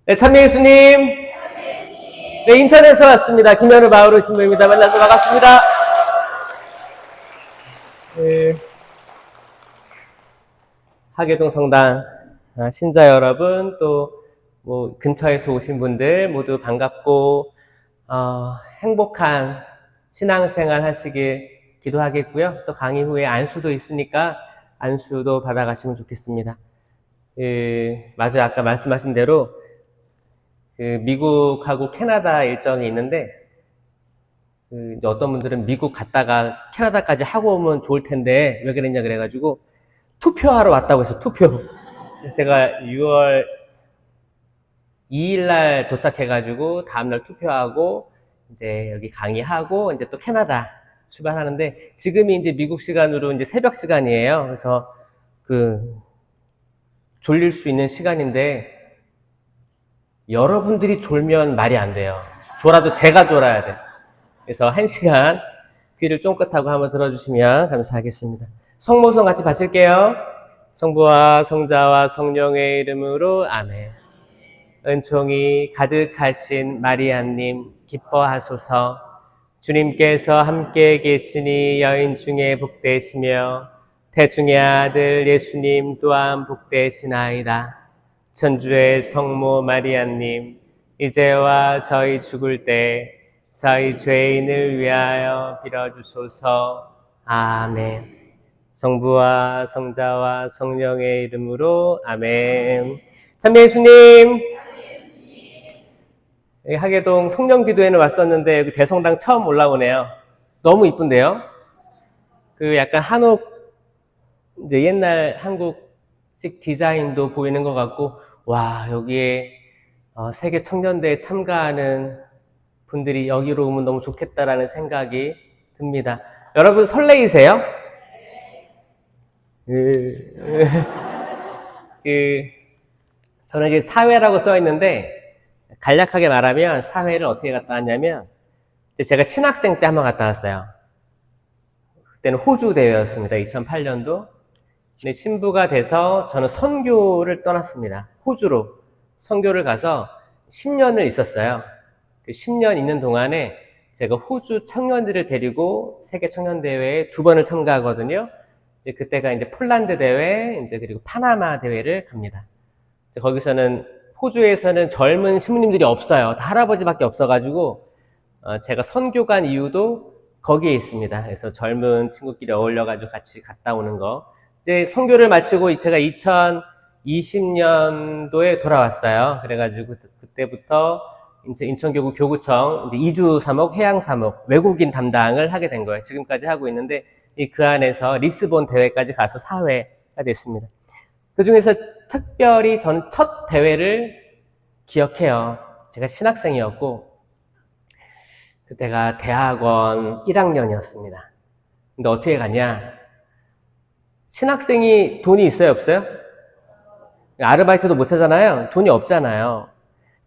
네, 찬미 예수님. 네, 인천에서 왔습니다. 김현우 마을호 신부입니다. 만나서 반갑습니다. 네, 하계동 성당 신자 여러분, 또 뭐 근처에서 오신 분들 모두 반갑고 행복한 신앙생활 하시길 기도하겠고요. 또 강의 후에 안수도 있으니까 안수도 받아가시면 좋겠습니다. 맞아요. 아까 말씀하신 대로 미국하고 캐나다 일정이 있는데 이제 어떤 분들은 미국 갔다가 캐나다까지 하고 오면 좋을 텐데 왜 그랬냐 그래가지고 투표하러 왔다고 해서 투표. 제가 6월 2일날 도착해가지고 다음날 투표하고 이제 여기 강의하고 이제 또 캐나다 출발하는데 지금이 이제 미국 시간으로 이제 새벽 시간이에요. 그래서 졸릴 수 있는 시간인데 여러분들이 졸면 말이 안 돼요. 졸아도 제가 졸아야 돼. 그래서 1시간 귀를 쫑긋하고 한번 들어주시면 감사하겠습니다. 성모성 같이 바칠게요. 성부와 성자와 성령의 이름으로 아멘. 은총이 가득하신 마리아님 기뻐하소서. 주님께서 함께 계시니 여인 중에 복되시며 태중의 아들 예수님 또한 복되시나이다. 천주의 성모 마리아님 이제와 저희 죽을 때 저희 죄인을 위하여 빌어주소서. 아멘. 성부와 성자와 성령의 이름으로 아멘. 참배 예수님. 하계동 성령기도회는 왔었는데 여기 대성당 처음 올라오네요. 너무 이쁜데요. 약간 한옥 이제 옛날 한국식 디자인도 보이는 것 같고, 와, 여기에 세계 청년대에 참가하는 분들이 여기로 오면 너무 좋겠다라는 생각이 듭니다. 여러분 설레이세요? 저는 이제 사회라고 써 있는데 간략하게 말하면 사회를 어떻게 갔다 왔냐면 제가 신학생 때 한번 갔다 왔어요. 그때는 호주 대회였습니다. 2008년도. 근데 신부가 돼서 저는 선교를 떠났습니다. 호주로 선교를 가서 10년을 있었어요. 그 10년 있는 동안에 제가 호주 청년들을 데리고 세계 청년대회에 2번을 참가하거든요. 이제 그때가 이제 폴란드 대회, 이제 그리고 파나마 대회를 갑니다. 거기서는 호주에서는 젊은 신부님들이 없어요. 다 할아버지밖에 없어가지고 제가 선교 간 이유도 거기에 있습니다. 그래서 젊은 친구끼리 어울려가지고 같이 갔다 오는 거. 이제 선교를 마치고 제가 2020년도에 돌아왔어요. 그래가지고 그때부터 이제 인천교구 교구청 이제 이주 사목, 해양 사목, 외국인 담당을 하게 된 거예요. 지금까지 하고 있는데 그 안에서 리스본 대회까지 가서 사회가 됐습니다. 그 중에서 특별히 저는 첫 대회를 기억해요. 제가 신학생이었고 그때가 대학원 1학년이었습니다. 근데 어떻게 갔냐? 신학생이 돈이 있어요, 없어요? 아르바이트도 못 하잖아요. 돈이 없잖아요.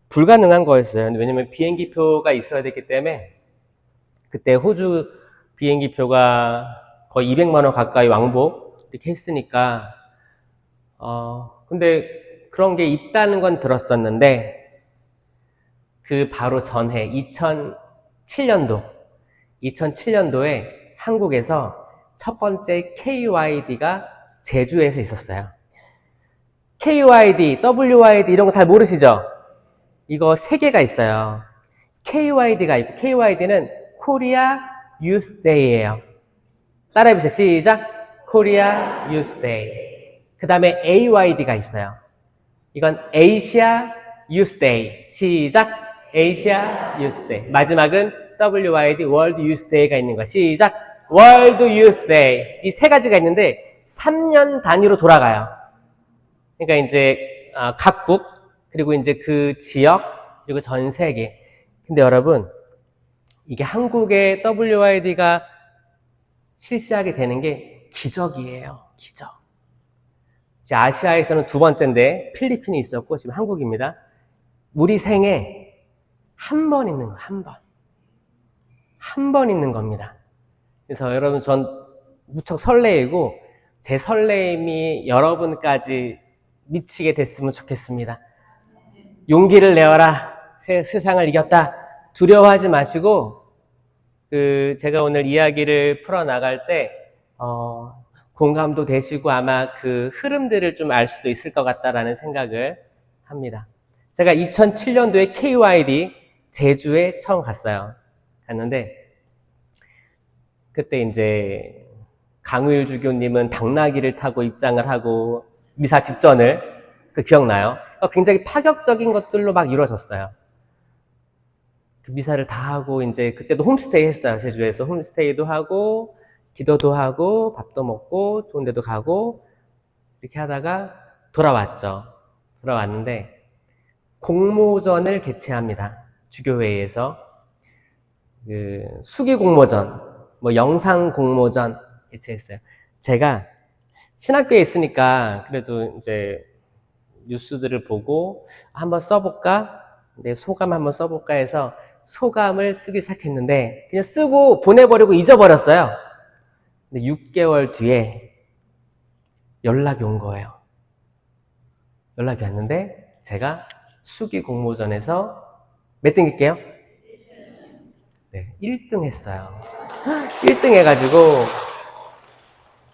불가능한 거였어요. 왜냐면 비행기표가 있어야 됐기 때문에 그때 호주 비행기표가 거의 200만 원 가까이 왕복 이렇게 했으니까 근데 그런 게 있다는 건 들었었는데 그 바로 전해 2007년도에 한국에서 첫 번째 KYD가 제주에서 있었어요. KYD, WYD 이런 거 잘 모르시죠? 이거 3개가 있어요. KYD가 있고 KYD는 코리아 유스데이예요. 따라해보세요. 시작. 코리아 유스데이. 그 다음에 AYD가 있어요. 이건 아시아 유스데이. 시작. 아시아 유스데이. 마지막은 WYD 월드 유스데이가 있는 거. 시작. 월드 유스데이. 이 3가지가 있는데 3년 단위로 돌아가요. 그러니까 이제 각국 그리고 이제 그 지역 그리고 전 세계. 근데 여러분 이게 한국의 WYD가 실시하게 되는 게 기적이에요. 기적. 아시아에서는 2번째인데 필리핀이 있었고 지금 한국입니다. 우리 생에 한 번 있는 거, 한 번. 한 번 있는 겁니다. 그래서 여러분 전 무척 설레이고 제 설레임이 여러분까지 미치게 됐으면 좋겠습니다. 용기를 내어라. 세상을 이겼다. 두려워하지 마시고, 제가 오늘 이야기를 풀어나갈 때, 공감도 되시고 아마 그 흐름들을 좀 알 수도 있을 것 같다라는 생각을 합니다. 제가 2007년도에 KYD 제주에 처음 갔어요. 갔는데, 그때 이제 강우일 주교님은 당나귀를 타고 입장을 하고 미사 직전을 기억나요? 굉장히 파격적인 것들로 막 이루어졌어요. 그 미사를 다 하고 이제 그때도 홈스테이 했어요. 제주에서 홈스테이도 하고 기도도 하고 밥도 먹고 좋은 데도 가고 이렇게 하다가 돌아왔죠. 돌아왔는데 공모전을 개최합니다. 주교회에서 수기 공모전, 뭐 영상 공모전 개최했어요. 제가 신학교에 있으니까 그래도 이제 뉴스들을 보고 한번 써볼까? 내 소감 한번 써볼까 해서 소감을 쓰기 시작했는데 그냥 쓰고 보내버리고 잊어버렸어요. 근데 6개월 뒤에 연락이 온 거예요. 연락이 왔는데 제가 수기 공모전에서 몇 등 할게요? 네, 1등 했어요. 1등 해가지고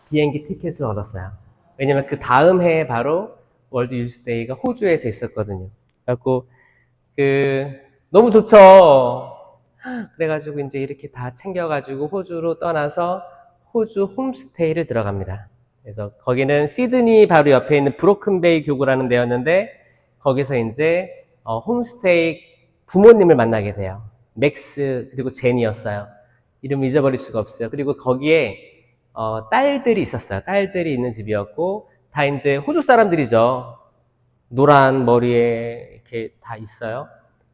비행기 티켓을 얻었어요. 왜냐면 그 다음 해에 바로 월드 유스데이가 호주에서 있었거든요. 그래갖고 너무 좋죠. 그래가지고 이제 이렇게 다 챙겨가지고 호주로 떠나서 호주 홈스테이를 들어갑니다. 그래서 거기는 시드니 바로 옆에 있는 브로큰베이 교구라는 데였는데 거기서 이제 홈스테이 부모님을 만나게 돼요. 맥스 그리고 제니였어요. 이름 잊어버릴 수가 없어요. 그리고 거기에 딸들이 있었어요. 딸들이 있는 집이었고 다 이제 호주 사람들이죠. 노란 머리에 이렇게 다 있어요.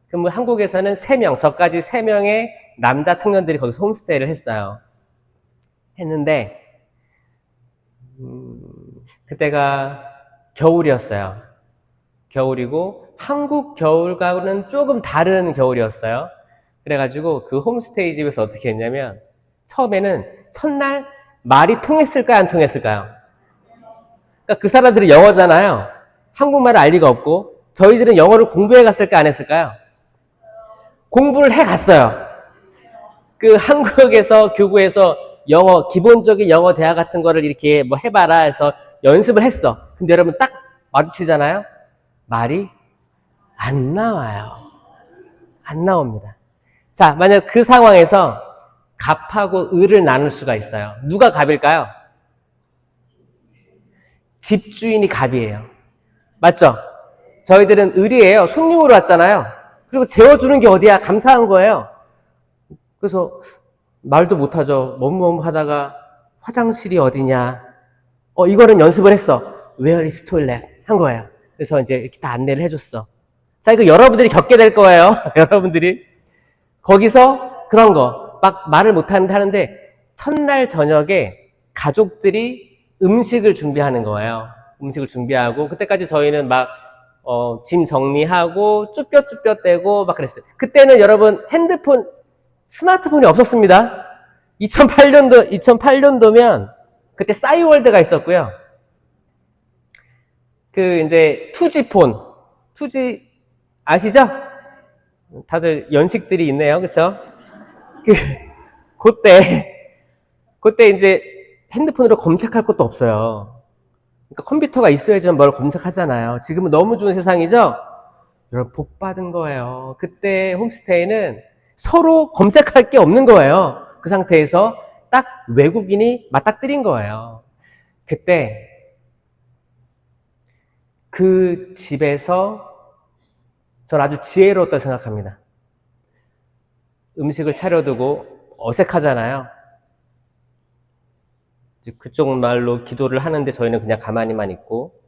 그럼 한국에서는 3명, 저까지 3명의 남자 청년들이 거기서 홈스테이를 했어요. 했는데 그때가 겨울이었어요. 겨울이고 한국 겨울과는 조금 다른 겨울이었어요. 그래가지고 그 홈스테이 집에서 어떻게 했냐면 처음에는 첫날 말이 통했을까요? 안 통했을까요? 그러니까 그 사람들이 영어잖아요. 한국말을 알 리가 없고 저희들은 영어를 공부해 갔을까 안 했을까요? 공부를 해 갔어요. 그 한국에서 교구에서 영어 기본적인 영어 대화 같은 거를 이렇게 뭐 해봐라 해서 연습을 했어. 근데 여러분 딱 마주치잖아요. 말이 안 나와요. 안 나옵니다. 자, 만약 그 상황에서 갑하고 을을 나눌 수가 있어요. 누가 갑일까요? 집주인이 갑이에요. 맞죠? 저희들은 을이에요. 손님으로 왔잖아요. 그리고 재워주는 게 어디야? 감사한 거예요. 그래서 말도 못하죠. 뭐뭐 하다가 화장실이 어디냐? 이거는 연습을 했어. Where is toilet? 한 거예요. 그래서 이제 이렇게 다 안내를 해줬어. 자, 이거 여러분들이 겪게 될 거예요. 여러분들이. 거기서 그런 거. 막 말을 못하는데 하는데 첫날 저녁에 가족들이 음식을 준비하는 거예요. 음식을 준비하고 그때까지 저희는 막 짐 정리하고 쭈뼛쭈뼛 대고 막 그랬어요. 그때는 여러분 핸드폰, 스마트폰이 없었습니다. 2008년도면 그때 싸이월드가 있었고요. 이제 2G폰, 2G 아시죠? 다들 연식들이 있네요. 그쵸? 그때 이제 핸드폰으로 검색할 것도 없어요. 그러니까 컴퓨터가 있어야지만 뭘 검색하잖아요. 지금은 너무 좋은 세상이죠? 여러분, 복 받은 거예요. 그때 홈스테이는 서로 검색할 게 없는 거예요. 그 상태에서 딱 외국인이 맞닥뜨린 거예요. 그때 그 집에서 전 아주 지혜로웠다고 생각합니다. 음식을 차려두고 어색하잖아요. 그쪽 말로 기도를 하는데 저희는 그냥 가만히만 있고,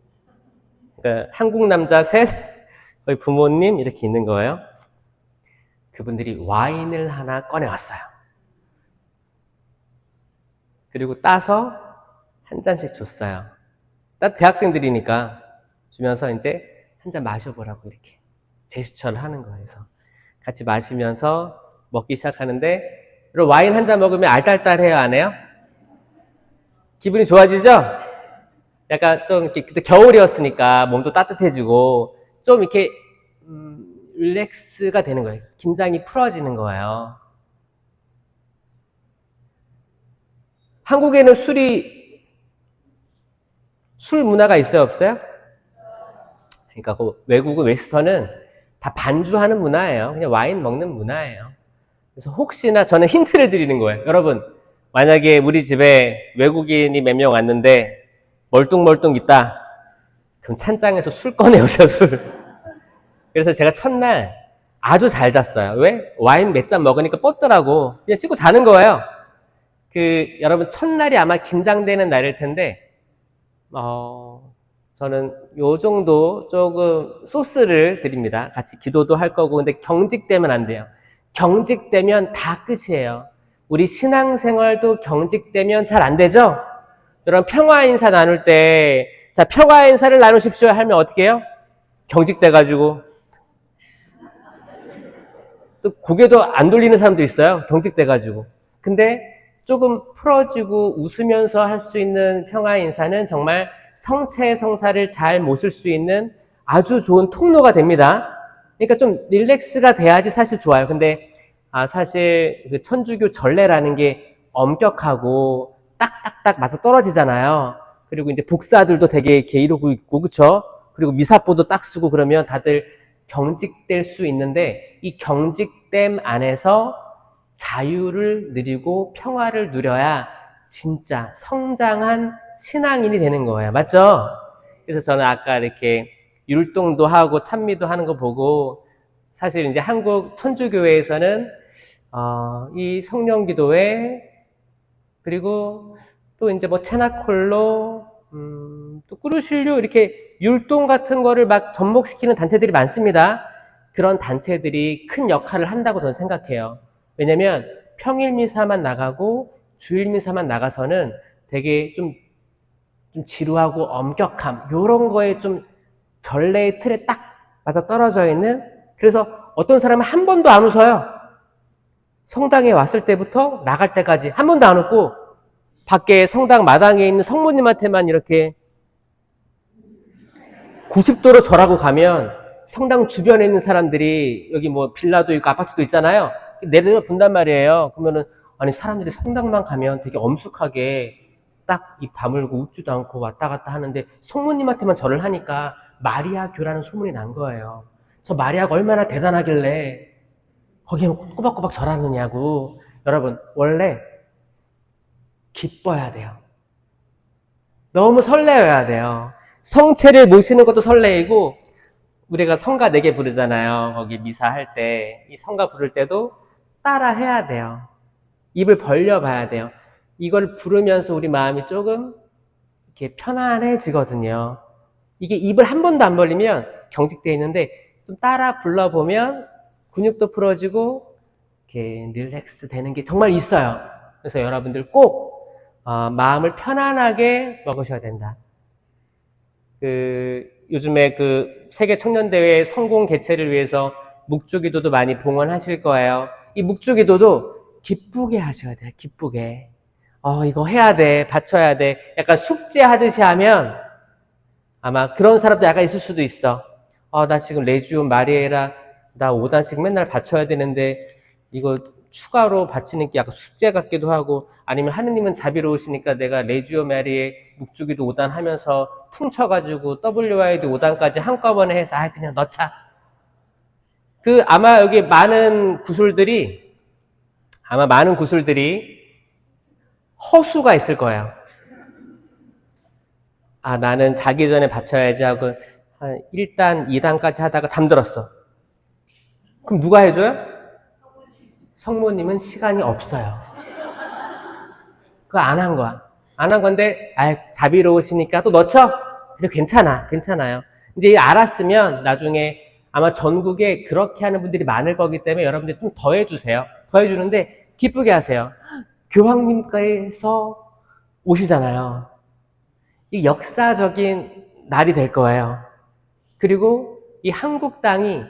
그러니까 한국 남자 셋, 거의 부모님 이렇게 있는 거예요. 그분들이 와인을 하나 꺼내왔어요. 그리고 따서 한 잔씩 줬어요. 딱 대학생들이니까 주면서 이제 한 잔 마셔보라고 이렇게 제스처를 하는 거예요. 그래서 같이 마시면서 먹기 시작하는데, 와인 한 잔 먹으면 알딸딸해요, 안 해요? 기분이 좋아지죠? 약간 좀 이렇게 그때 겨울이었으니까 몸도 따뜻해지고 좀 이렇게 릴렉스가 되는 거예요. 긴장이 풀어지는 거예요. 한국에는 술 문화가 있어요, 없어요? 그러니까 그 외국은 웨스턴은 다 반주하는 문화예요. 그냥 와인 먹는 문화예요. 그래서 혹시나 저는 힌트를 드리는 거예요. 여러분, 만약에 우리 집에 외국인이 몇 명 왔는데 멀뚱멀뚱 있다. 그럼 찬장에서 술 꺼내오세요, 술. 그래서 제가 첫날 아주 잘 잤어요. 왜? 와인 몇 잔 먹으니까 뻗더라고. 그냥 씻고 자는 거예요. 여러분, 첫날이 아마 긴장되는 날일 텐데, 저는 요 정도 조금 소스를 드립니다. 같이 기도도 할 거고, 근데 경직되면 안 돼요. 경직되면 다 끝이에요. 우리 신앙생활도 경직되면 잘 안 되죠? 여러분, 평화 인사 나눌 때, 자, 평화 인사를 나누십시오 하면 어떻게 해요? 경직돼가지고. 또 고개도 안 돌리는 사람도 있어요. 경직돼가지고. 근데 조금 풀어지고 웃으면서 할 수 있는 평화 인사는 정말 성체 성사를 잘 모실 수 있는 아주 좋은 통로가 됩니다. 그러니까 좀 릴렉스가 돼야지 사실 좋아요. 근데 사실 그 천주교 전례라는 게 엄격하고 딱딱딱 맞아 떨어지잖아요. 그리고 이제 복사들도 되게 이렇게 이러고 있고, 그쵸? 그리고 미사포도 딱 쓰고 그러면 다들 경직될 수 있는데, 이 경직됨 안에서 자유를 누리고 평화를 누려야 진짜 성장한 신앙인이 되는 거예요. 맞죠? 그래서 저는 아까 이렇게 율동도 하고 찬미도 하는 거 보고, 사실 이제 한국 천주교회에서는 이 성령기도회, 그리고 또 이제 뭐 체나콜로, 또 꾸루실류, 이렇게 율동 같은 거를 막 접목시키는 단체들이 많습니다. 그런 단체들이 큰 역할을 한다고 저는 생각해요. 왜냐면 평일 미사만 나가고 주일 미사만 나가서는 되게 좀 지루하고 엄격함, 요런 거에 좀 전례의 틀에 딱 맞아 떨어져 있는, 그래서 어떤 사람은 한 번도 안 웃어요. 성당에 왔을 때부터 나갈 때까지 한 번도 안 웃고, 밖에 성당 마당에 있는 성모님한테만 이렇게 90도로 절하고 가면 성당 주변에 있는 사람들이, 여기 뭐 빌라도 있고 아파트도 있잖아요. 내려 본단 말이에요. 그러면은, 아니, 사람들이 성당만 가면 되게 엄숙하게 딱 입 다물고 웃지도 않고 왔다 갔다 하는데 성모님한테만 절을 하니까 마리아 교라는 소문이 난 거예요. 저 마리아가 얼마나 대단하길래 거기에 꼬박꼬박 절하느냐고. 여러분, 원래 기뻐야 돼요. 너무 설레어야 돼요. 성체를 모시는 것도 설레이고, 우리가 성가 4개 부르잖아요. 거기 미사 할 때. 이 성가 부를 때도 따라 해야 돼요. 입을 벌려 봐야 돼요. 이걸 부르면서 우리 마음이 조금 이렇게 편안해지거든요. 이게 입을 한 번도 안 벌리면 경직되어 있는데, 좀 따라 불러보면 근육도 풀어지고 이렇게 릴렉스 되는 게 정말 있어요. 그래서 여러분들 꼭 마음을 편안하게 먹으셔야 된다. 요즘에 세계 청년대회 성공 개최를 위해서 묵주기도도 많이 봉헌하실 거예요. 이 묵주기도도 기쁘게 하셔야 돼요. 기쁘게. 이거 해야 돼. 바쳐야 돼. 약간 숙제하듯이 하면 아마 그런 사람도 약간 있을 수도 있어. 나 지금 레지움 마리에라 나 5단씩 맨날 바쳐야 되는데 이거 추가로 바치는 게 약간 숙제 같기도 하고, 아니면 하느님은 자비로우시니까 내가 레지오 마리에 묵주기도 5단 하면서 퉁쳐가지고 WID 5단까지 한꺼번에 해서 그냥 넣자. 아마 여기 많은 구슬들이 허수가 있을 거예요. 나는 자기 전에 바쳐야지 하고 한 1단, 2단까지 하다가 잠들었어. 그럼 누가 해줘요? 성모님은 시간이 없어요. 그거 안 한 거야. 안 한 건데, 자비로우시니까 또 넣죠? 그래, 괜찮아요. 이제 알았으면 나중에 아마 전국에 그렇게 하는 분들이 많을 거기 때문에 여러분들 좀 더 해주세요. 더 해주는데 기쁘게 하세요. 교황님께서 오시잖아요. 이 역사적인 날이 될 거예요. 그리고 이 한국 땅이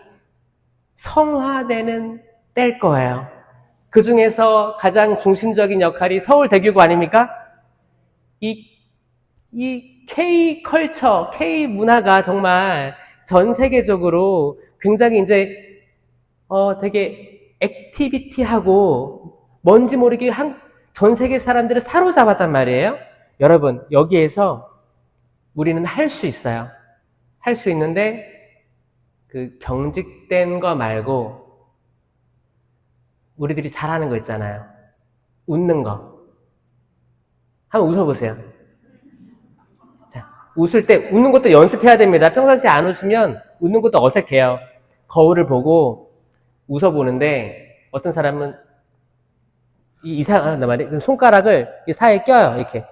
성화되는 때일 거예요. 그 중에서 가장 중심적인 역할이 서울대교구 아닙니까? 이 K 컬처, K 문화가 정말 전 세계적으로 굉장히 이제 되게 액티비티하고 뭔지 모르게 전 세계 사람들을 사로잡았단 말이에요. 여러분, 여기에서 우리는 할 수 있어요. 할 수 있는데 그 경직된 거 말고 우리들이 잘하는 거 있잖아요. 웃는 거. 한번 웃어보세요. 자, 웃을 때 웃는 것도 연습해야 됩니다. 평상시에 안 웃으면 웃는 것도 어색해요. 거울을 보고 웃어보는데 어떤 사람은 이상하단 말이에요. 손가락을 이 사이에 껴요. 이렇게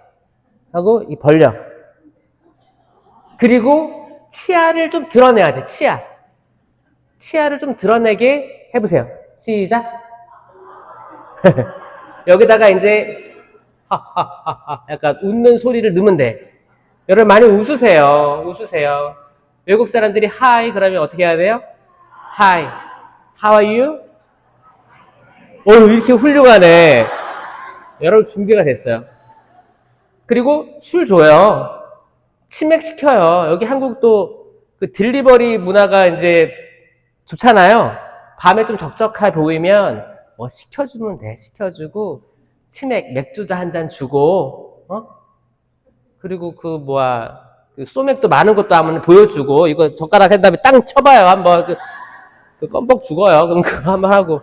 하고 벌려. 그리고 치아를 좀 드러내야 돼. 치아를 좀 드러내게 해보세요. 시작. 여기다가 이제 하하하하 약간 웃는 소리를 넣으면 돼. 여러분 많이 웃으세요. 외국 사람들이 hi 그러면 어떻게 해야 돼요? Hi, how are you? 이렇게 훌륭하네. 여러분 준비가 됐어요. 그리고 술 줘요. 치맥시켜요. 여기 한국도 그 딜리버리 문화가 이제 좋잖아요. 밤에 좀 적적해 보이면 시켜주면 돼. 시켜주고 치맥 맥주도 한 잔 주고 그리고 그 소맥도 많은 것도 한번 보여주고 이거 젓가락 한 다음에 땅 쳐봐요. 한번 그 껌뻑 죽어요. 그럼 그거 한번 하고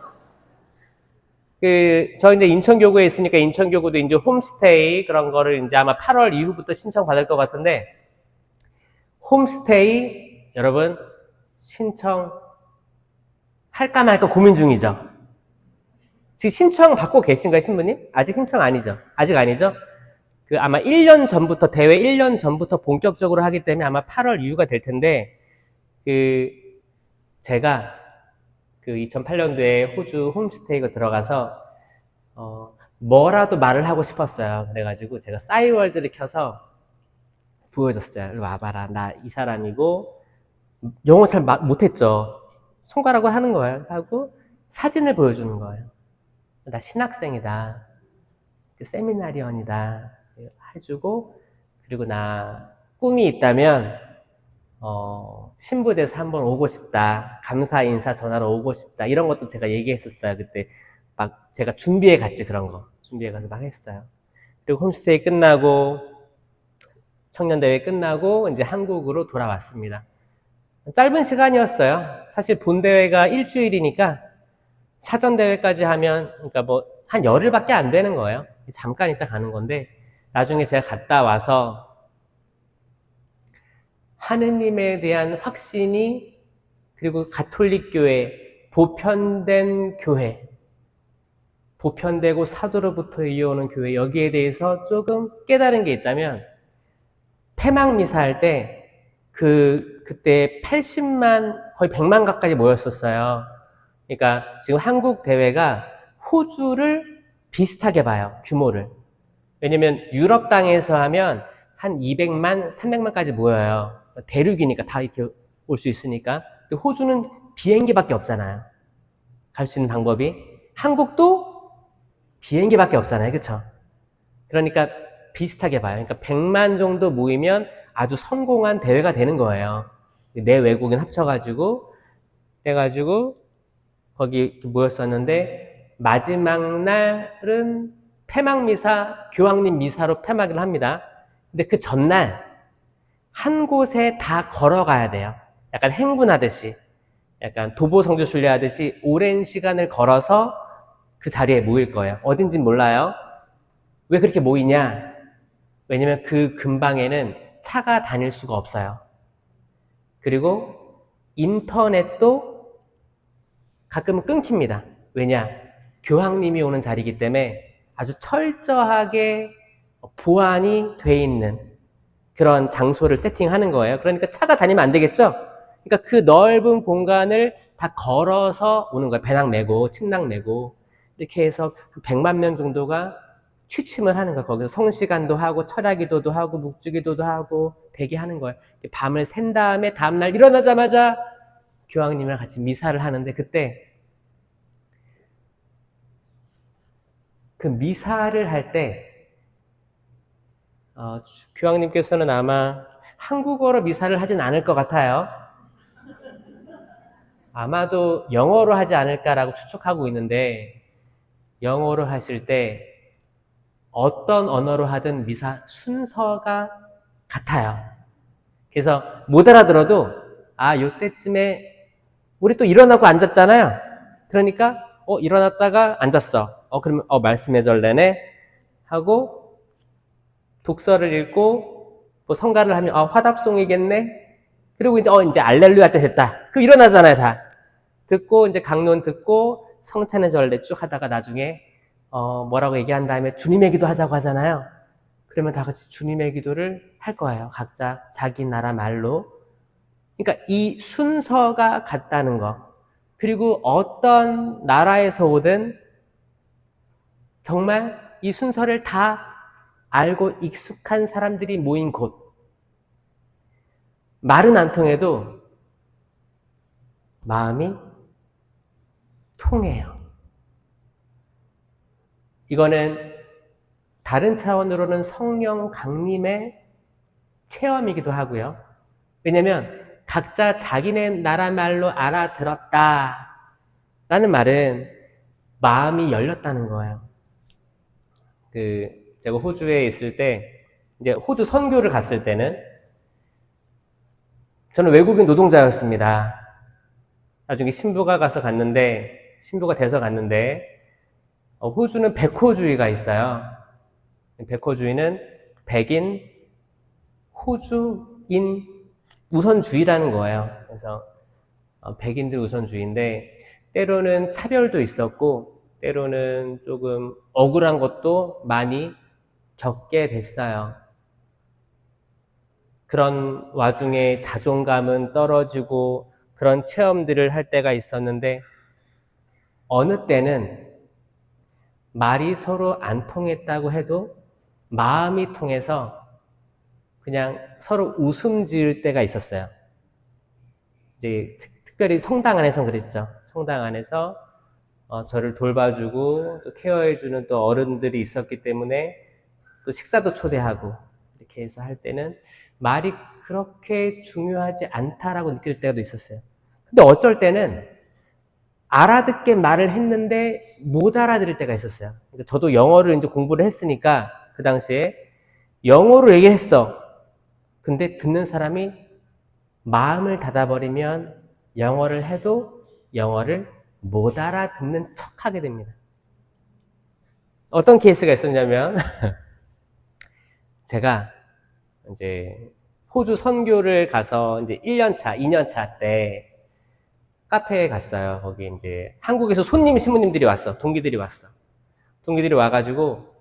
저 이제 인천교구에 있으니까 인천교구도 이제 홈스테이 그런 거를 이제 아마 8월 이후부터 신청 받을 것 같은데 홈스테이 여러분 신청 할까 말까 고민 중이죠. 지금 신청 받고 계신가요, 신부님? 아직 신청 아니죠? 아직 아니죠? 아마 1년 전부터, 대회 1년 전부터 본격적으로 하기 때문에 아마 8월 이후가 될 텐데, 제가 2008년도에 호주 홈스테이가 들어가서, 뭐라도 말을 하고 싶었어요. 그래가지고 제가 싸이월드를 켜서 보여줬어요. 이리 와봐라. 나 이 사람이고, 영어 잘 못했죠. 손가락으로 하는 거예요. 하고, 사진을 보여주는 거예요. 나 신학생이다. 세미나리언이다. 해주고, 그리고 나 꿈이 있다면, 신부돼서 한번 오고 싶다. 감사 인사 전하러 오고 싶다. 이런 것도 제가 얘기했었어요. 그때 막 제가 준비해 갔지, 그런 거. 준비해 가서 막 했어요. 그리고 홈스테이 끝나고, 청년대회 끝나고, 이제 한국으로 돌아왔습니다. 짧은 시간이었어요. 사실 본대회가 일주일이니까, 사전대회까지 하면, 그러니까 한 열흘밖에 안 되는 거예요. 잠깐 있다 가는 건데, 나중에 제가 갔다 와서, 하느님에 대한 확신이, 그리고 가톨릭 교회, 보편된 교회, 보편되고 사도로부터 이어오는 교회, 여기에 대해서 조금 깨달은 게 있다면, 폐막미사 할 때, 그때 80만, 거의 100만 가까이 모였었어요. 그러니까 지금 한국 대회가 호주를 비슷하게 봐요, 규모를. 왜냐면 유럽 땅에서 하면 한 200만, 300만까지 모여요. 대륙이니까 다 이렇게 올 수 있으니까. 근데 호주는 비행기밖에 없잖아요. 갈 수 있는 방법이. 한국도 비행기밖에 없잖아요. 그렇죠? 그러니까 비슷하게 봐요. 그러니까 100만 정도 모이면 아주 성공한 대회가 되는 거예요. 내 외국인 합쳐가지고 해가지고 거기 모였었는데 마지막 날은 폐막미사, 교황님 미사로 폐막을 합니다. 근데 그 전날 한 곳에 다 걸어가야 돼요. 약간 행군하듯이, 약간 도보성주 순례하듯이 오랜 시간을 걸어서 그 자리에 모일 거예요. 어딘진 몰라요. 왜 그렇게 모이냐? 왜냐면 그 근방에는 차가 다닐 수가 없어요. 그리고 인터넷도 가끔은 끊깁니다. 왜냐? 교황님이 오는 자리이기 때문에 아주 철저하게 보안이 돼 있는 그런 장소를 세팅하는 거예요. 그러니까 차가 다니면 안 되겠죠? 그러니까 그 넓은 공간을 다 걸어서 오는 거예요. 배낭 메고, 침낭 메고. 이렇게 해서 100만 명 정도가 취침을 하는 거예요. 거기서 성시간도 하고, 철야기도도 하고, 묵주기도도 하고, 대기하는 거예요. 밤을 샌 다음에 다음날 일어나자마자 교황님이랑 같이 미사를 하는데, 그때 그 미사를 할 때, 교황님께서는 아마 한국어로 미사를 하진 않을 것 같아요. 아마도 영어로 하지 않을까라고 추측하고 있는데, 영어로 하실 때 어떤 언어로 하든 미사 순서가 같아요. 그래서 못 알아들어도 요때쯤에 우리 또 일어나고 앉았잖아요. 그러니까 일어났다가 앉았어. 그러면 말씀의 전례네 하고 독서를 읽고 뭐 성가를 하면 화답송이겠네. 그리고 이제 알렐루야 할 때 됐다. 그럼 일어나잖아요, 다. 듣고 이제 강론 듣고 성찬의 전례 쭉 하다가 나중에 뭐라고 얘기한 다음에 주님의 기도 하자고 하잖아요. 그러면 다 같이 주님의 기도를 할 거예요. 각자 자기 나라 말로. 그러니까 이 순서가 같다는 거. 그리고 어떤 나라에서 오든 정말 이 순서를 다 알고 익숙한 사람들이 모인 곳. 말은 안 통해도 마음이 통해요. 이거는 다른 차원으로는 성령 강림의 체험이기도 하고요. 왜냐면 각자 자기네 나라 말로 알아들었다 라는 말은 마음이 열렸다는 거예요. 제가 호주에 있을 때, 이제 호주 선교를 갔을 때는 저는 외국인 노동자였습니다. 나중에 신부가 돼서 갔는데, 호주는 백호주의가 있어요. 백호주의는 백인, 호주인 우선주의라는 거예요. 그래서 백인들 우선주의인데 때로는 차별도 있었고 때로는 조금 억울한 것도 많이 겪게 됐어요. 그런 와중에 자존감은 떨어지고 그런 체험들을 할 때가 있었는데 어느 때는 말이 서로 안 통했다고 해도 마음이 통해서 그냥 서로 웃음 지을 때가 있었어요. 이제 특별히 성당 안에서 그랬죠. 성당 안에서 저를 돌봐주고 또 케어해주는 또 어른들이 있었기 때문에 또 식사도 초대하고 이렇게 해서 할 때는 말이 그렇게 중요하지 않다라고 느낄 때도 있었어요. 근데 어쩔 때는 알아듣게 말을 했는데 못 알아들을 때가 있었어요. 그러니까 저도 영어를 이제 공부를 했으니까 그 당시에 영어로 얘기했어. 근데 듣는 사람이 마음을 닫아버리면 영어를 해도 영어를 못 알아듣는 척 하게 됩니다. 어떤 케이스가 있었냐면, 제가 이제 호주 선교를 가서 이제 1년차, 2년차 때 카페에 갔어요. 거기 이제 한국에서 신부님들이 왔어. 동기들이 왔어. 동기들이 와가지고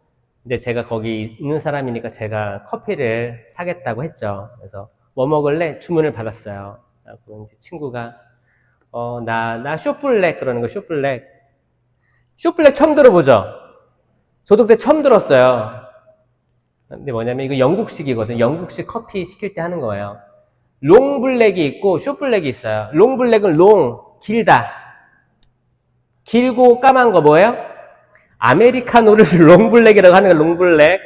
이제 제가 거기 있는 사람이니까 제가 커피를 사겠다고 했죠. 그래서 뭐 먹을래? 주문을 받았어요. 그리고 이제 친구가 나 쇼블랙 그러는 거. 쇼블랙 처음 들어보죠? 저도 그때 처음 들었어요. 근데 뭐냐면 이거 영국식이거든. 영국식 커피 시킬 때 하는 거예요. 롱블랙이 있고 쇼블랙이 있어요. 롱블랙은 길다. 길고 까만 거 뭐예요? 아메리카노를 롱블랙이라고 하는 거. 롱블랙.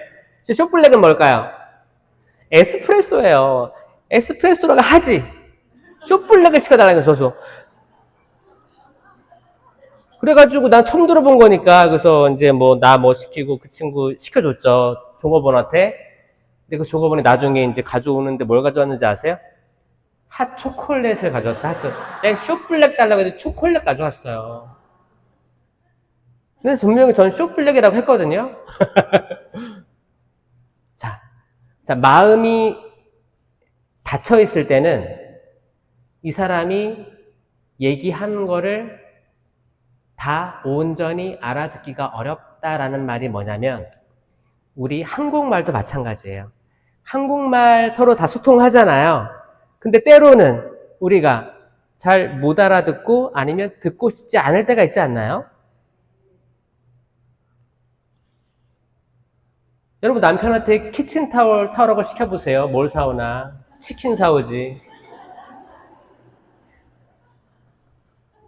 쇼블랙은 뭘까요? 에스프레소예요. 에스프레소라고 하지. 쇼블랙을 시켜달라는 거죠, 저도. 그래가지고 난 처음 들어본 거니까, 그래서 이제 나 시키고 그 친구 시켜줬죠. 종업원한테. 근데 그 종업원이 나중에 이제 가져오는데 뭘 가져왔는지 아세요? 핫 초콜릿을 가져왔어, 내가 쇼블랙 달라고 해도 초콜릿 가져왔어요. 근데 분명히 전 쇼블랙이라고 했거든요. 자, 마음이 닫혀있을 때는 이 사람이 얘기하는 거를 다 온전히 알아듣기가 어렵다라는 말이 뭐냐면, 우리 한국말도 마찬가지예요. 한국말 서로 다 소통하잖아요. 근데 때로는 우리가 잘 못 알아듣고 아니면 듣고 싶지 않을 때가 있지 않나요? 여러분 남편한테 키친타월 사오라고 시켜보세요. 뭘 사오나? 치킨 사오지.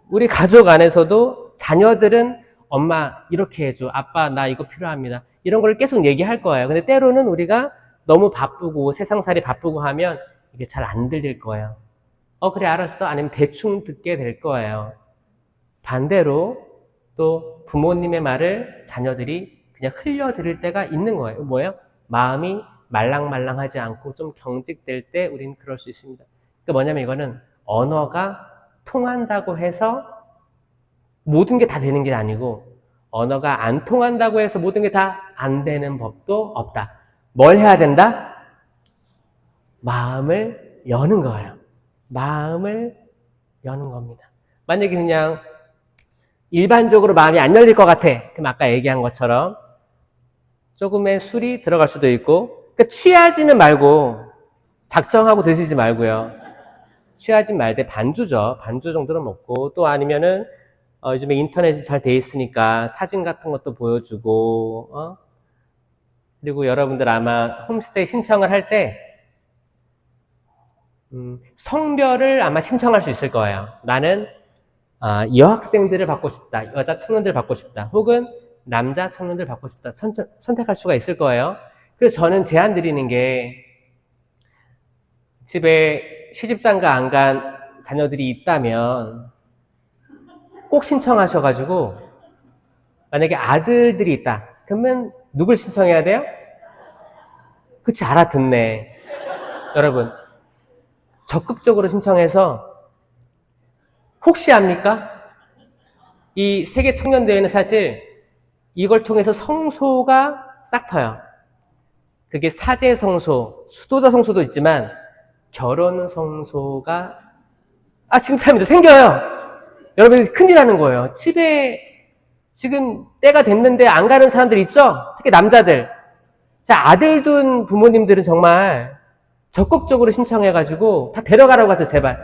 우리 가족 안에서도 자녀들은 엄마 이렇게 해줘. 아빠 나 이거 필요합니다. 이런 걸 계속 얘기할 거예요. 근데 때로는 우리가 너무 바쁘고 세상살이 바쁘고 하면 이게 잘 안 들릴 거예요. 그래 알았어. 아니면 대충 듣게 될 거예요. 반대로 또 부모님의 말을 자녀들이 그냥 흘려 들을 때가 있는 거예요. 뭐예요? 마음이 말랑말랑하지 않고 좀 경직될 때 우리는 그럴 수 있습니다. 그러니까 뭐냐면 이거는 언어가 통한다고 해서 모든 게 다 되는 게 아니고 언어가 안 통한다고 해서 모든 게 다 안 되는 법도 없다. 뭘 해야 된다? 마음을 여는 거예요. 마음을 여는 겁니다. 만약에 그냥 일반적으로 마음이 안 열릴 것 같아. 그럼 아까 얘기한 것처럼 조금의 술이 들어갈 수도 있고, 그러니까 취하지는 말고 작정하고 드시지 말고요. 취하진 말되 반주죠. 반주 정도는 먹고, 또 아니면은 요즘에 인터넷이 잘 돼 있으니까 사진 같은 것도 보여주고, 그리고 여러분들 아마 홈스테이 신청을 할 때 성별을 아마 신청할 수 있을 거예요. 나는 여학생들을 받고 싶다, 여자 청년들을 받고 싶다, 혹은 남자 청년들을 받고 싶다 선택할 수가 있을 거예요. 그래서 저는 제안 드리는 게 집에 시집장가 안 간 자녀들이 있다면 꼭 신청하셔가지고, 만약에 아들들이 있다 그러면 누굴 신청해야 돼요? 그치, 알아듣네. 여러분, 적극적으로 신청해서, 혹시 압니까? 이 세계 청년대회는 사실 이걸 통해서 성소가 싹 터요. 그게 사제 성소, 수도자 성소도 있지만 결혼 성소가 진짜입니다. 생겨요. 여러분, 큰일 나는 거예요. 집에 지금 때가 됐는데 안 가는 사람들 있죠? 특히 남자들. 자, 아들 둔 부모님들은 정말 적극적으로 신청해가지고 다 데려가라고 하세요, 제발.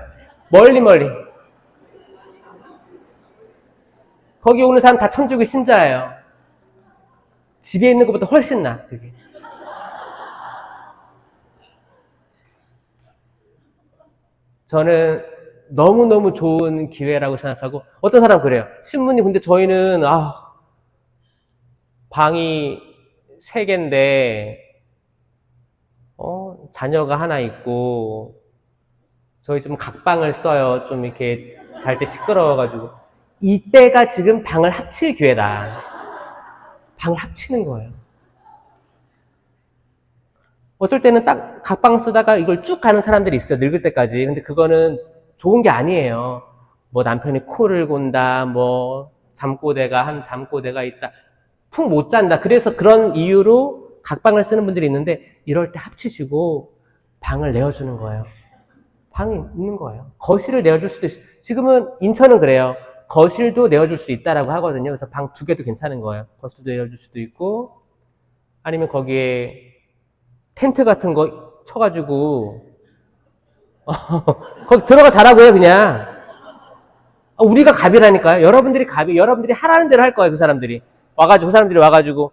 멀리. 거기 오는 사람 다 천주교 신자예요. 집에 있는 것보다 훨씬 나, 그게. 저는 너무너무 좋은 기회라고 생각하고, 어떤 사람 그래요. 신부님, 근데 저희는 방이 3개인데 자녀가 하나 있고 저희 좀 각방을 써요. 좀 이렇게 잘 때 시끄러워가지고. 이때가 지금 방을 합칠 기회다. 방을 합치는 거예요. 어쩔 때는 딱 각방 쓰다가 이걸 쭉 가는 사람들이 있어요. 늙을 때까지. 근데 그거는 좋은 게 아니에요. 뭐 남편이 코를 곤다, 뭐 잠꼬대가 있다, 푹 못 잔다. 그래서 그런 이유로 각방을 쓰는 분들이 있는데, 이럴 때 합치시고 방을 내어주는 거예요. 방이 있는 거예요. 거실을 내어줄 수도 있어요. 지금은 인천은 그래요. 거실도 내어줄 수 있다라고 하거든요. 그래서 방 2개도 괜찮은 거예요. 거실도 내어줄 수도 있고, 아니면 거기에 텐트 같은 거 쳐가지고 거기 들어가 자라고요, 그냥. 우리가 갑이라니까요. 여러분들이 갑이, 여러분들이 하라는 대로 할 거예요. 그 사람들이 와가지고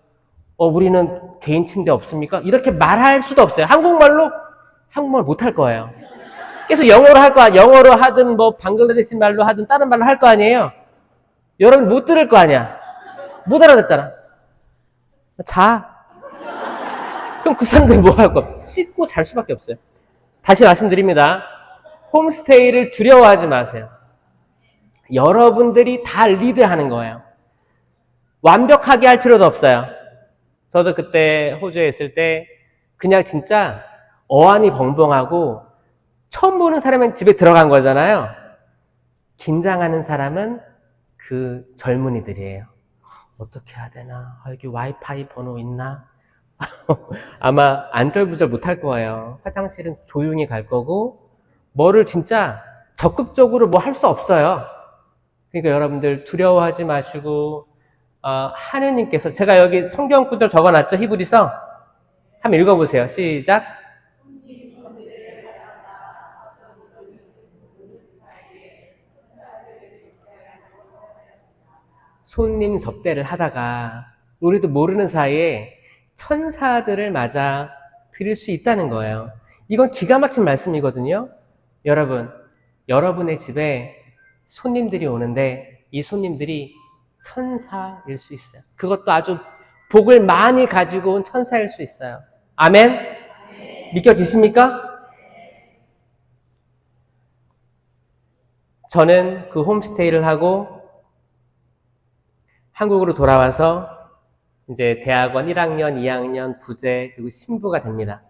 우리는 개인 침대 없습니까? 이렇게 말할 수도 없어요. 한국말 못할 거예요. 계속 영어로 할 거야. 영어로 하든 뭐 방글라데시 말로 하든 다른 말로 할 거 아니에요. 여러분 못 들을 거 아니야. 못 알아듣잖아. 자. 그럼 그 사람들이 뭐 할 거야? 씻고 잘 수밖에 없어요. 다시 말씀드립니다. 홈스테이를 두려워하지 마세요. 여러분들이 다 리드하는 거예요. 완벽하게 할 필요도 없어요. 저도 그때 호주에 있을 때 그냥 진짜 어안이 벙벙하고 처음 보는 사람은 집에 들어간 거잖아요. 긴장하는 사람은 그 젊은이들이에요. 어떻게 해야 되나? 여기 와이파이 번호 있나? 아마 안절부절 못할 거예요. 화장실은 조용히 갈 거고, 뭐를 진짜 적극적으로 뭐 할 수 없어요. 그러니까 여러분들 두려워하지 마시고, 하느님께서, 제가 여기 성경 구절 적어놨죠? 히브리서? 한번 읽어보세요. 시작. 손님 접대를 하다가 우리도 모르는 사이에 천사들을 맞아 드릴 수 있다는 거예요. 이건 기가 막힌 말씀이거든요. 여러분, 여러분의 집에 손님들이 오는데 이 손님들이 천사일 수 있어요. 그것도 아주 복을 많이 가지고 온 천사일 수 있어요. 아멘? 믿겨지십니까? 저는 그 홈스테이를 하고 한국으로 돌아와서 이제 대학원 1학년, 2학년, 부재, 그리고 신부가 됩니다.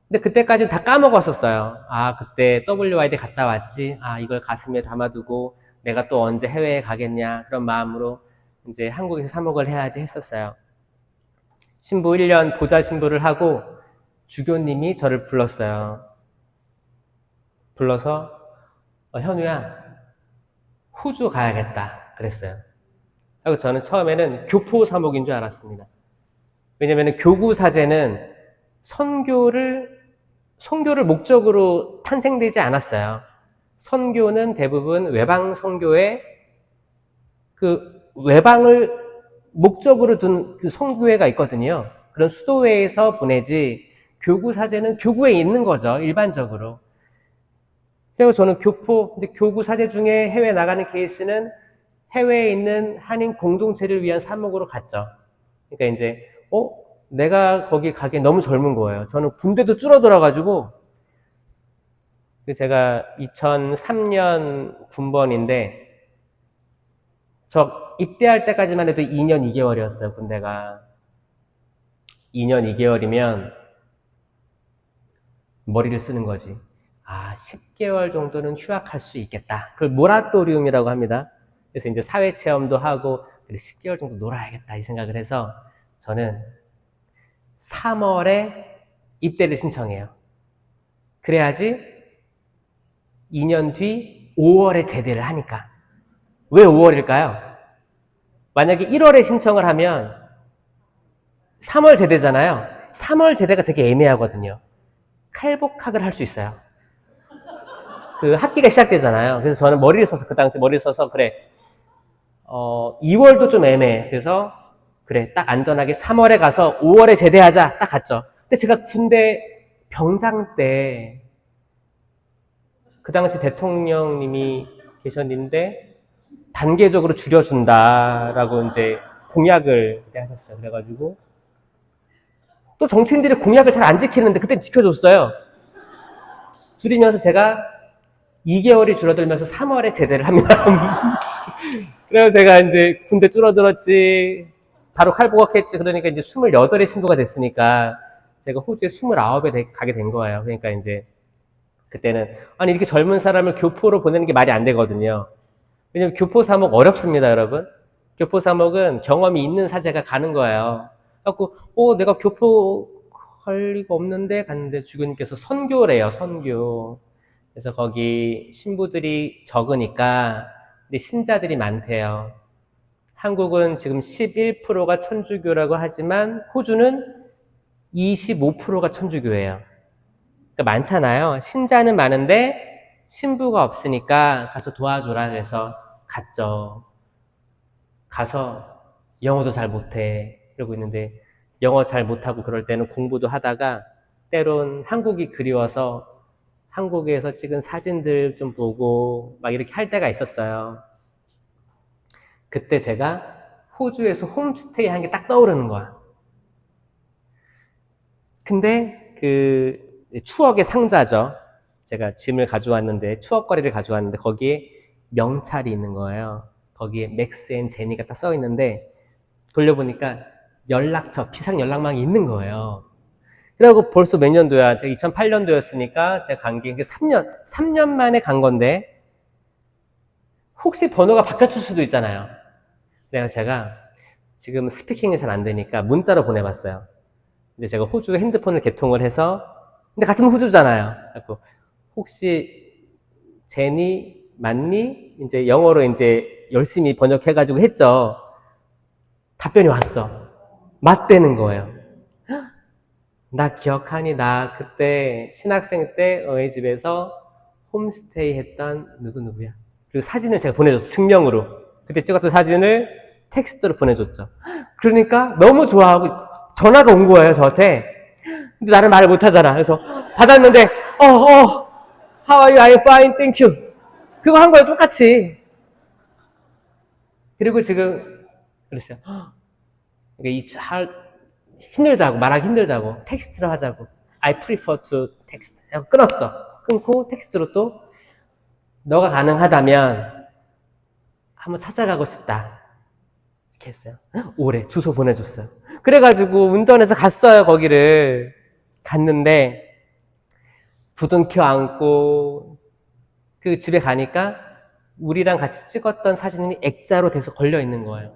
근데 그때까지는 다 까먹었었어요. 아, 그때 WID 갔다 왔지. 아, 이걸 가슴에 담아두고 내가 또 언제 해외에 가겠냐. 그런 마음으로 이제 한국에서 사목을 해야지 했었어요. 신부 1년 보좌 신부를 하고 주교님이 저를 불렀어요. 불러서 현우야, 호주 가야겠다 그랬어요. 그리고 저는 처음에는 교포 사목인 줄 알았습니다. 왜냐하면 교구 사제는 선교를 목적으로 탄생되지 않았어요. 선교는 대부분 외방 선교에 그 외방을 목적으로 둔 그 선교회가 있거든요. 그런 수도회에서 보내지 교구 사제는 교구에 있는 거죠, 일반적으로. 그리고 저는 근데 교구 사제 중에 해외 나가는 케이스는 해외에 있는 한인 공동체를 위한 사목으로 갔죠. 그러니까 이제 내가 거기 가기엔 너무 젊은 거예요. 저는 군대도 줄어들어가지고 제가 2003년 군번인데 저 입대할 때까지만 해도 2년 2개월이었어요. 군대가 2년 2개월이면 머리를 쓰는 거지. 아, 10개월 정도는 휴학할 수 있겠다. 그걸 모라토리움이라고 합니다. 그래서 이제 사회 체험도 하고 10개월 정도 놀아야겠다 이 생각을 해서 저는 3월에 입대를 신청해요. 그래야지 2년 뒤 5월에 제대를 하니까. 왜 5월일까요? 만약에 1월에 신청을 하면 3월 제대잖아요. 3월 제대가 되게 애매하거든요. 칼복학을 할 수 있어요. 그 학기가 시작되잖아요. 그래서 저는 그 당시 머리를 써서 그래 2월도 좀 애매해. 그래서 그래 딱 안전하게 3월에 가서 5월에 제대하자 딱 갔죠. 근데 제가 군대 병장 때 그 당시 대통령님이 계셨는데 단계적으로 줄여준다라고 이제 공약을 그때 하셨어요. 그래가지고 또 정치인들이 공약을 잘 안 지키는데 그때 지켜줬어요. 줄이면서 제가 2개월이 줄어들면서 3월에 제대를 합니다. 그래서 제가 이제 군대 줄어들었지, 바로 칼복학했지. 그러니까 이제 28에 신부가 됐으니까 제가 호주에 29에 가게 된 거예요. 그러니까 이제 그때는 아니 이렇게 젊은 사람을 교포로 보내는 게 말이 안 되거든요. 왜냐면 교포 사목 어렵습니다, 여러분. 교포 사목은 경험이 있는 사제가 가는 거예요. 그래갖고 내가 교포 할 리가 없는데 갔는데 주교님께서 선교래요, 선교. 그래서 거기 신부들이 적으니까 근데 신자들이 많대요. 한국은 지금 11%가 천주교라고 하지만 호주는 25%가 천주교예요. 그러니까 많잖아요. 신자는 많은데 신부가 없으니까 가서 도와줘라 해서 갔죠. 가서 영어도 잘 못해. 그러고 있는데 영어 잘 못하고 그럴 때는 공부도 하다가 때론 한국이 그리워서 한국에서 찍은 사진들 좀 보고 막 이렇게 할 때가 있었어요. 그때 제가 호주에서 홈스테이 한 게 딱 떠오르는 거야. 근데 그 추억의 상자죠. 제가 짐을 가져왔는데 추억거리를 가져왔는데 거기에 명찰이 있는 거예요. 거기에 맥스 앤 제니가 딱 써 있는데 돌려보니까 연락처, 비상 연락망이 있는 거예요. 그리고 벌써 몇 년도야? 제가 2008년도였으니까 제가 간 게 3년 만에 간 건데 혹시 번호가 바뀌었을 수도 있잖아요. 제가 지금 스피킹이 잘 안 되니까 문자로 보내봤어요. 근데 제가 호주 핸드폰을 개통을 해서 근데 같은 호주잖아요. 그래서 혹시 제니 맞니? 이제 영어로 이제 열심히 번역해가지고 했죠. 답변이 왔어. 맞대는 거예요. 나 기억하니? 나 그때 신학생 때 너희 집에서 홈스테이 했던 누구누구야. 그리고 사진을 제가 보내줬어. 증명으로. 그때 찍었던 사진을 텍스트로 보내줬죠. 그러니까 너무 좋아하고 전화가 온 거예요, 저한테. 근데 나는 말을 못하잖아. 그래서 받았는데 how are you? I'm fine, thank you. 그거 한 거예요, 똑같이. 그리고 지금 그랬어요. 힘들다고, 말하기 힘들다고, 텍스트로 하자고. I prefer to text. 끊었어. 끊고 텍스트로 또 너가 가능하다면 한번 찾아가고 싶다. 이렇게 했어요. 올해 주소 보내줬어요. 그래가지고 운전해서 갔어요, 거기를. 갔는데 부둥켜 안고 그 집에 가니까 우리랑 같이 찍었던 사진이 액자로 돼서 걸려 있는 거예요.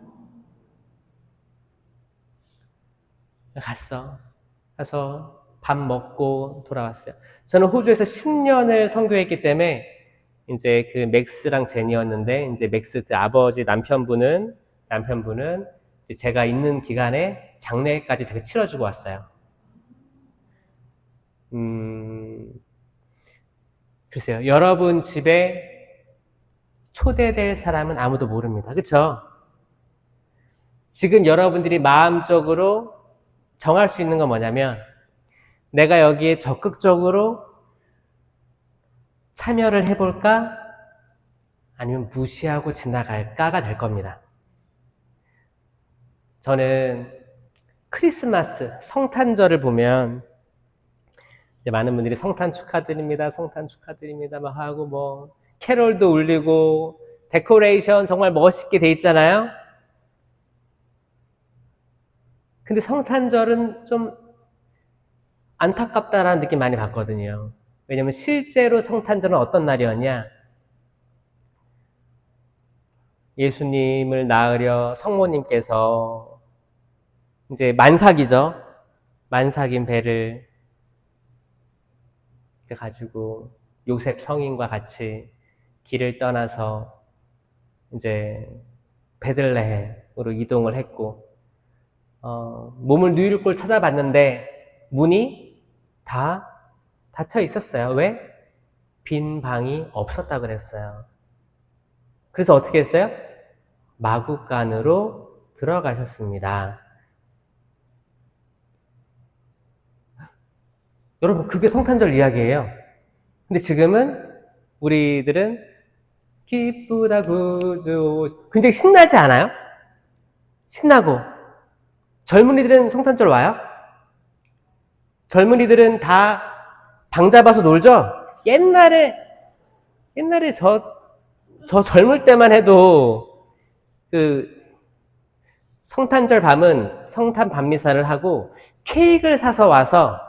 가서 밥 먹고 돌아왔어요. 저는 호주에서 10년을 선교했기 때문에 이제 그 맥스랑 제니였는데, 이제 맥스 그 아버지 남편분은 이제 제가 있는 기간에 장례까지 제가 치러주고 왔어요. 글쎄요. 여러분 집에 초대될 사람은 아무도 모릅니다. 그렇죠? 지금 여러분들이 마음적으로 정할 수 있는 건 뭐냐면, 내가 여기에 적극적으로 참여를 해볼까? 아니면 무시하고 지나갈까가 될 겁니다. 저는 크리스마스, 성탄절을 보면 이제 많은 분들이 성탄 축하드립니다, 성탄 축하드립니다 막 하고 뭐 캐롤도 울리고 데코레이션 정말 멋있게 돼 있잖아요. 근데 성탄절은 좀 안타깝다라는 느낌 많이 받거든요. 왜냐면 실제로 성탄절은 어떤 날이었냐? 예수님을 낳으려 성모님께서 이제 만삭이죠. 만삭인 배를 이제 가지고 요셉 성인과 같이 길을 떠나서 이제 베들레헴으로 이동을 했고, 몸을 누일 곳 찾아봤는데 문이 다 닫혀 있었어요. 왜? 빈 방이 없었다 그랬어요. 그래서 어떻게 했어요? 마구간으로 들어가셨습니다. 여러분, 그게 성탄절 이야기예요. 근데 지금은 우리들은 기쁘다 구주 굉장히 신나지 않아요? 신나고. 젊은이들은 성탄절 와요? 젊은이들은 다 방 잡아서 놀죠? 옛날에 저 젊을 때만 해도 그 성탄절 밤은 성탄 밤미사를 하고 케이크를 사서 와서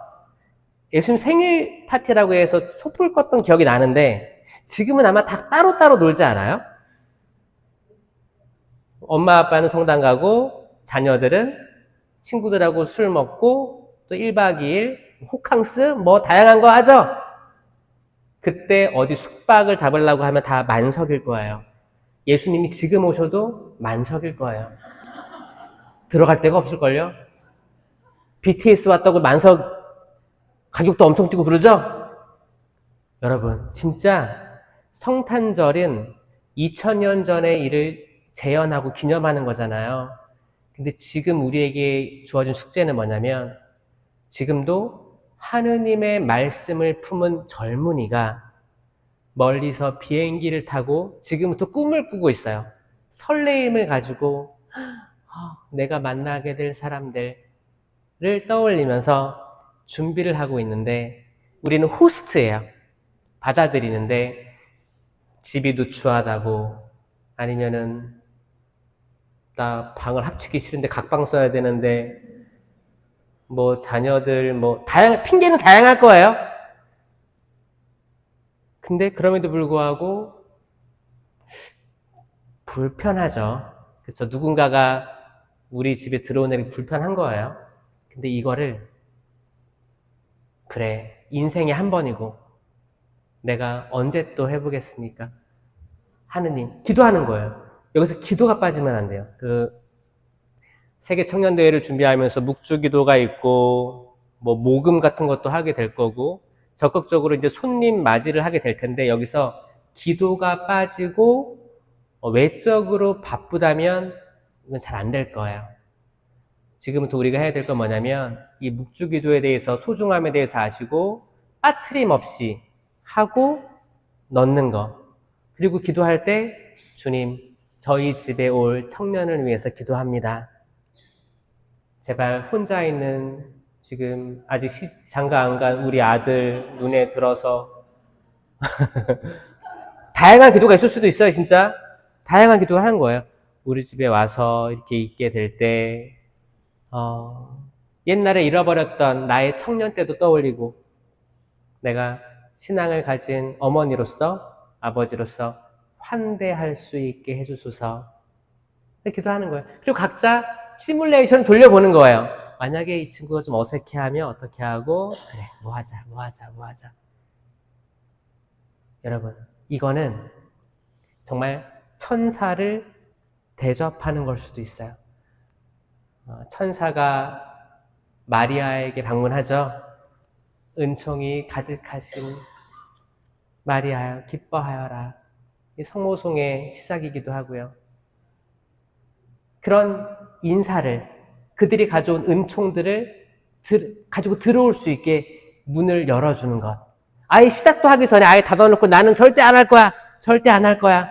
예수님 생일 파티라고 해서 촛불 껐던 기억이 나는데, 지금은 아마 다 따로따로 놀지 않아요? 엄마 아빠는 성당 가고 자녀들은 친구들하고 술 먹고 또 1박 2일 호캉스 뭐 다양한 거 하죠? 그때 어디 숙박을 잡으려고 하면 다 만석일 거예요. 예수님이 지금 오셔도 만석일 거예요. 들어갈 데가 없을걸요? BTS 왔다고 만석 가격도 엄청 뛰고 그러죠? 여러분, 진짜 성탄절은 2000년 전의 일을 재현하고 기념하는 거잖아요. 근데 지금 우리에게 주어진 숙제는 뭐냐면, 지금도 하느님의 말씀을 품은 젊은이가 멀리서 비행기를 타고 지금부터 꿈을 꾸고 있어요. 설레임을 가지고 내가 만나게 될 사람들을 떠올리면서 준비를 하고 있는데, 우리는 호스트예요. 받아들이는데 집이 누추하다고, 아니면은 나 방을 합치기 싫은데 각방 써야 되는데, 뭐 자녀들 뭐 핑계는 다양할 거예요. 근데 그럼에도 불구하고 불편하죠. 그렇죠? 누군가가 우리 집에 들어오는 게 불편한 거예요. 근데 이거를, 그래, 인생에 한 번이고 내가 언제 또 해보겠습니까? 하느님, 기도하는 거예요. 여기서 기도가 빠지면 안 돼요. 세계 청년대회를 준비하면서 묵주기도가 있고, 뭐 모금 같은 것도 하게 될 거고, 적극적으로 이제 손님 맞이를 하게 될 텐데, 여기서 기도가 빠지고 외적으로 바쁘다면 이건 잘 안 될 거예요. 지금부터 우리가 해야 될 건 뭐냐면, 이 묵주기도에 대해서 소중함에 대해서 아시고 빠트림 없이 하고 넣는 거. 그리고 기도할 때, 주님, 저희 집에 올 청년을 위해서 기도합니다. 제발 혼자 있는, 지금 아직 장가 안 간 우리 아들 눈에 들어서 다양한 기도가 있을 수도 있어요, 진짜. 다양한 기도를 하는 거예요. 우리 집에 와서 이렇게 있게 될 때, 옛날에 잃어버렸던 나의 청년 때도 떠올리고, 내가 신앙을 가진 어머니로서, 아버지로서 환대할 수 있게 해주소서. 기도하는 거예요. 그리고 각자 시뮬레이션을 돌려보는 거예요. 만약에 이 친구가 좀 어색해하면 어떻게 하고, 그래, 뭐 하자. 여러분, 이거는 정말 천사를 대접하는 걸 수도 있어요. 천사가 마리아에게 방문하죠. 은총이 가득하신 마리아여 기뻐하여라. 이 성모송의 시작이기도 하고요. 그런 인사를, 그들이 가져온 은총들을 가지고 들어올 수 있게 문을 열어주는 것. 아예 시작도 하기 전에 아예 닫아놓고 나는 절대 안 할 거야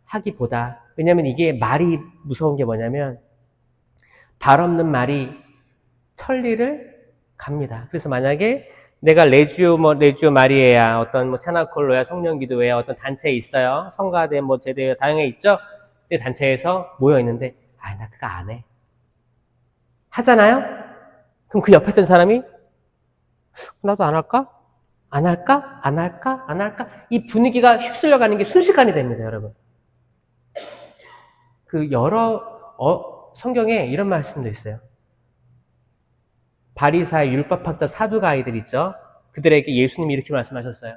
하기보다, 왜냐면 이게 말이 무서운 게 뭐냐면 발 없는 말이 천리를 갑니다. 그래서 만약에 내가 레지오 마리에야, 어떤 체나콜로야, 성령기도회야, 어떤 단체에 있어요. 성가대, 제대 다양하게 있죠. 근데 단체에서 모여 있는데, 나 그거 안 해. 하잖아요? 그럼 그 옆에 있던 사람이, 나도 안 할까? 이 분위기가 휩쓸려 가는 게 순식간이 됩니다, 여러분. 성경에 이런 말씀도 있어요. 바리사의 율법학자 사두가이들 있죠? 그들에게 예수님이 이렇게 말씀하셨어요.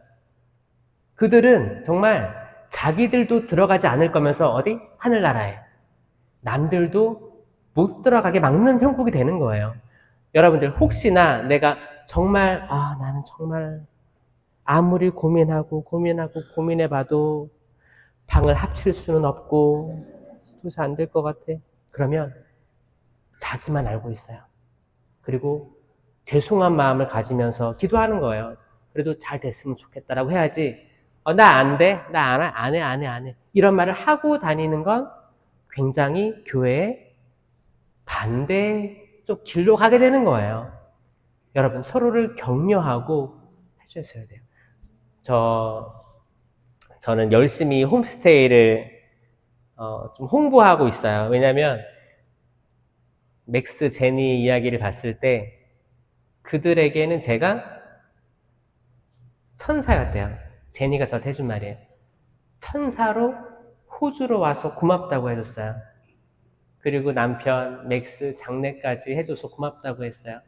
그들은 정말 자기들도 들어가지 않을 거면서 어디? 하늘나라에. 남들도 못 들어가게 막는 형국이 되는 거예요. 여러분들, 혹시나 내가 정말 나는 정말 아무리 고민해봐도 방을 합칠 수는 없고 도저히 안 될 것 같아. 그러면 자기만 알고 있어요. 그리고 죄송한 마음을 가지면서 기도하는 거예요. 그래도 잘 됐으면 좋겠다라고 해야지, 나 안 돼, 나 안 해. 이런 말을 하고 다니는 건 굉장히 교회의 반대 쪽 길로 가게 되는 거예요. 여러분, 서로를 격려하고 해주셔야 돼요. 저는 열심히 홈스테이를 좀 홍보하고 있어요. 왜냐면 맥스, 제니 이야기를 봤을 때 그들에게는 제가 천사였대요. 제니가 저한테 해준 말이에요. 천사로 호주로 와서 고맙다고 해줬어요. 그리고 남편 맥스 장례까지 해줘서 고맙다고 했어요.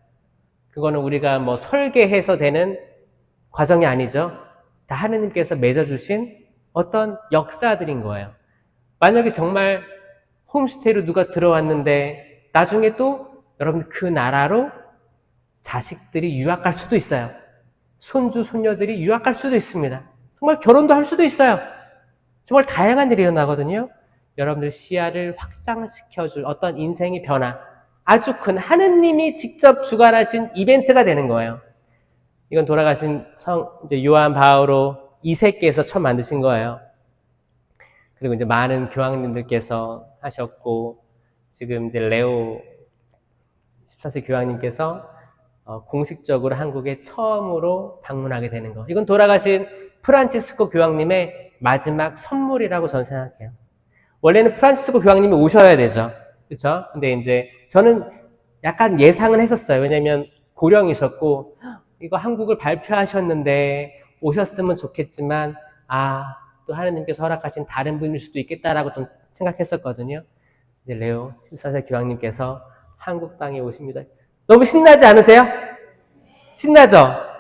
그거는 우리가 설계해서 되는 과정이 아니죠. 다 하느님께서 맺어주신 어떤 역사들인 거예요. 만약에 정말 홈스테이로 누가 들어왔는데 나중에 또 여러분 그 나라로 자식들이 유학 갈 수도 있어요. 손주, 손녀들이 유학 갈 수도 있습니다. 정말 결혼도 할 수도 있어요. 정말 다양한 일이 일어나거든요. 여러분들 시야를 확장시켜줄 어떤 인생의 변화, 아주 큰 하느님이 직접 주관하신 이벤트가 되는 거예요. 이건 돌아가신 이제 요한 바오로 2세께서 처음 만드신 거예요. 그리고 이제 많은 교황님들께서 하셨고, 지금 이제 레오 14세 교황님께서 공식적으로 한국에 처음으로 방문하게 되는 거. 이건 돌아가신 프란치스코 교황님의 마지막 선물이라고 저는 생각해요. 원래는 프란치스코 교황님이 오셔야 되죠. 그렇죠? 근데 이제 저는 약간 예상은 했었어요. 왜냐면 고령이셨고, 이거 한국을 발표하셨는데 오셨으면 좋겠지만, 또 하느님께서 허락하신 다른 분일 수도 있겠다라고 좀 생각했었거든요. 이제 레오 14세 교황님께서 한국 땅에 오십니다. 너무 신나지 않으세요? 신나죠?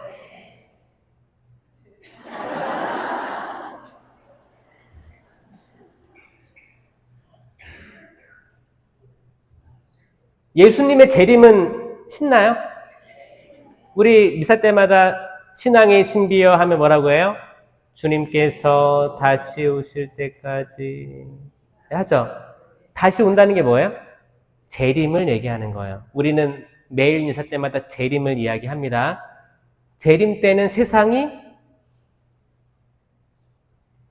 예수님의 재림은 신나요? 우리 미사 때마다 신앙의 신비여 하면 뭐라고 해요? 주님께서 다시 오실 때까지 하죠. 다시 온다는 게 뭐예요? 재림을 얘기하는 거예요. 우리는 매일 미사 때마다 재림을 이야기합니다. 재림 때는 세상이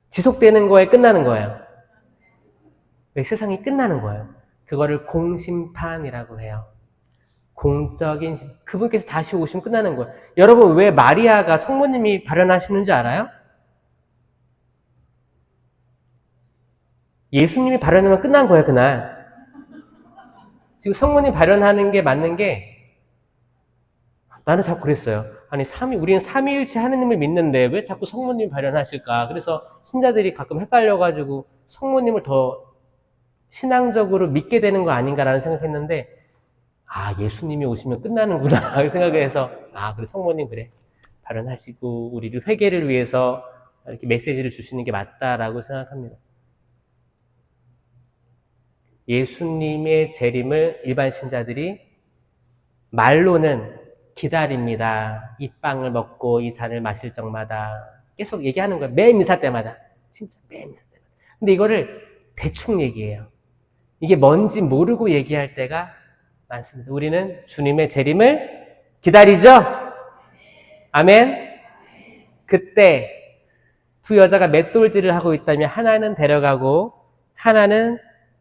지속되는 거에 끝나는 거예요. 왜 세상이 끝나는 거예요? 그거를 공심판이라고 해요. 공적인, 그분께서 다시 오시면 끝나는 거예요. 여러분, 왜 마리아가 성모님이 발현하시는지 알아요? 예수님이 발현하면 끝난 거예요, 그날. 지금 성모님 발현하는 게 맞는 게 나는 자꾸 그랬어요. 아니, 우리는 삼위일체 하느님을 믿는데 왜 자꾸 성모님이 발현하실까? 그래서 신자들이 가끔 헷갈려가지고 성모님을 더 신앙적으로 믿게 되는 거 아닌가라는 생각했는데, 예수님이 오시면 끝나는구나 생각해서, 그래, 성모님 그래. 발현하시고 우리를 회개를 위해서 이렇게 메시지를 주시는 게 맞다라고 생각합니다. 예수님의 재림을 일반 신자들이 말로는 기다립니다. 이 빵을 먹고 이 잔을 마실 적마다 계속 얘기하는 거예요. 매 미사 때마다. 진짜 매 미사 때마다. 근데 이거를 대충 얘기해요. 이게 뭔지 모르고 얘기할 때가 많습니다. 우리는 주님의 재림을 기다리죠? 아멘? 그때 두 여자가 맷돌질을 하고 있다면 하나는 데려가고 하나는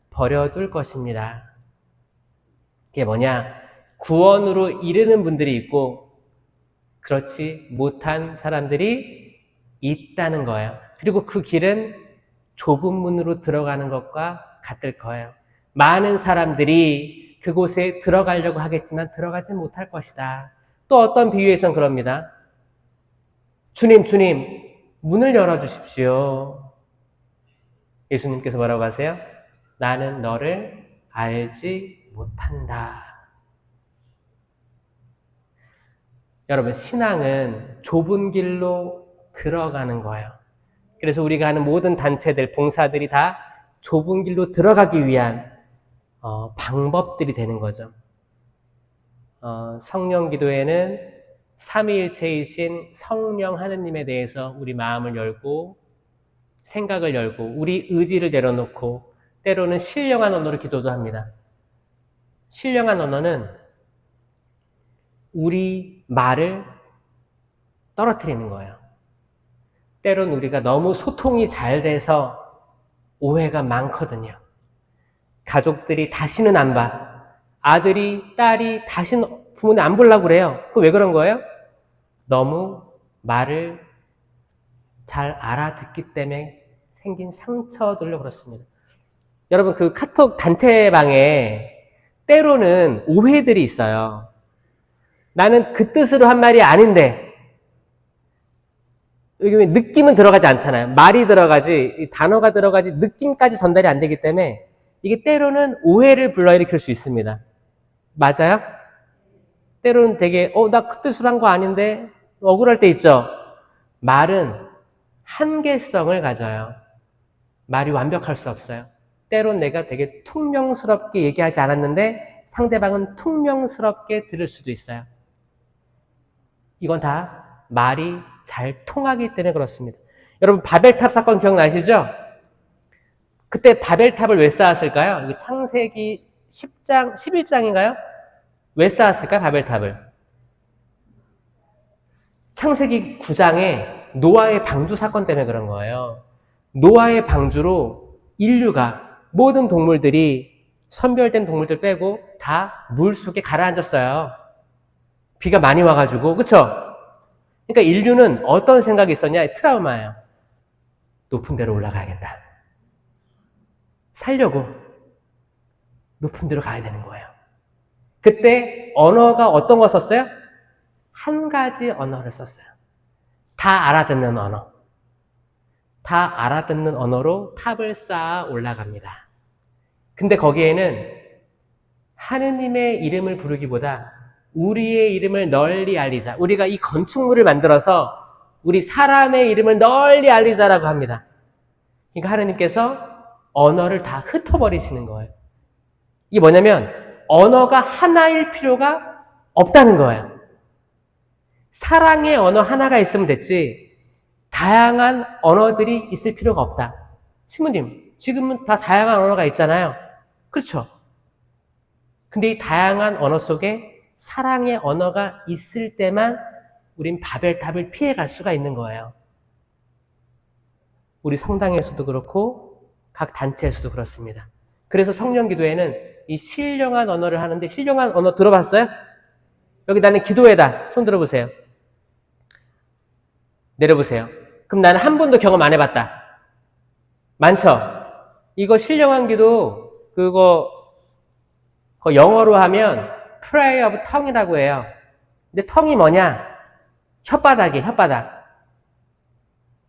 버려둘 것입니다. 그게 뭐냐? 구원으로 이르는 분들이 있고 그렇지 못한 사람들이 있다는 거예요. 그리고 그 길은 좁은 문으로 들어가는 것과 같을 거예요. 많은 사람들이 그곳에 들어가려고 하겠지만 들어가지 못할 것이다. 또 어떤 비유에선 그럽니다. 주님, 문을 열어주십시오. 예수님께서 뭐라고 하세요? 나는 너를 알지 못한다. 여러분, 신앙은 좁은 길로 들어가는 거예요. 그래서 우리가 하는 모든 단체들, 봉사들이 다 좁은 길로 들어가기 위한 방법들이 되는 거죠. 성령 기도에는 삼위일체이신 성령 하느님에 대해서 우리 마음을 열고 생각을 열고 우리 의지를 내려놓고 때로는 신령한 언어로 기도도 합니다. 신령한 언어는 우리 말을 떨어뜨리는 거예요. 때로는 우리가 너무 소통이 잘 돼서 오해가 많거든요. 가족들이 다시는 안 봐. 아들이, 딸이 다시는 부모님 안 보려고 그래요. 그 왜 그런 거예요? 너무 말을 잘 알아듣기 때문에 생긴 상처들로 그렇습니다. 여러분, 그 카톡 단체방에 때로는 오해들이 있어요. 나는 그 뜻으로 한 말이 아닌데, 여기 느낌은 들어가지 않잖아요. 말이 들어가지, 단어가 들어가지, 느낌까지 전달이 안 되기 때문에 이게 때로는 오해를 불러일으킬 수 있습니다. 맞아요? 때로는 되게, 나 그 뜻으로 한 거 아닌데, 억울할 때 있죠? 말은 한계성을 가져요. 말이 완벽할 수 없어요. 때론 내가 되게 퉁명스럽게 얘기하지 않았는데 상대방은 퉁명스럽게 들을 수도 있어요. 이건 다 말이 잘 통하기 때문에 그렇습니다. 여러분, 바벨탑 사건 기억나시죠? 그때 바벨탑을 왜 쌓았을까요? 창세기 10장, 11장인가요? 왜 쌓았을까요, 바벨탑을? 창세기 9장에 노아의 방주 사건 때문에 그런 거예요. 노아의 방주로 인류가, 모든 동물들이, 선별된 동물들 빼고 다 물 속에 가라앉았어요. 비가 많이 와가지고, 그쵸? 그러니까 인류는 어떤 생각이 있었냐? 트라우마예요. 높은 데로 올라가야겠다. 살려고 높은 데로 가야 되는 거예요. 그때 언어가 어떤 거 썼어요? 한 가지 언어를 썼어요. 다 알아듣는 언어. 다 알아듣는 언어로 탑을 쌓아 올라갑니다. 근데 거기에는 하느님의 이름을 부르기보다 우리의 이름을 널리 알리자. 우리가 이 건축물을 만들어서 우리 사람의 이름을 널리 알리자라고 합니다. 그러니까 하느님께서 언어를 다 흩어버리시는 거예요. 이게 뭐냐면 언어가 하나일 필요가 없다는 거예요. 사랑의 언어 하나가 있으면 됐지 다양한 언어들이 있을 필요가 없다. 신부님, 지금은 다 다양한 언어가 있잖아요. 그렇죠? 근데 이 다양한 언어 속에 사랑의 언어가 있을 때만 우린 바벨탑을 피해갈 수가 있는 거예요. 우리 성당에서도 그렇고 각 단체에서도 그렇습니다. 그래서 성령기도에는 이 신령한 언어를 하는데, 신령한 언어 들어봤어요? 여기 나는 기도회다. 손 들어보세요. 내려보세요. 그럼 나는 한 번도 경험 안 해봤다. 많죠? 이거 신령한 기도, 그거 영어로 하면 prayer of tongue이라고 해요. 근데 tongue이 뭐냐? 혓바닥이에요, 혓바닥.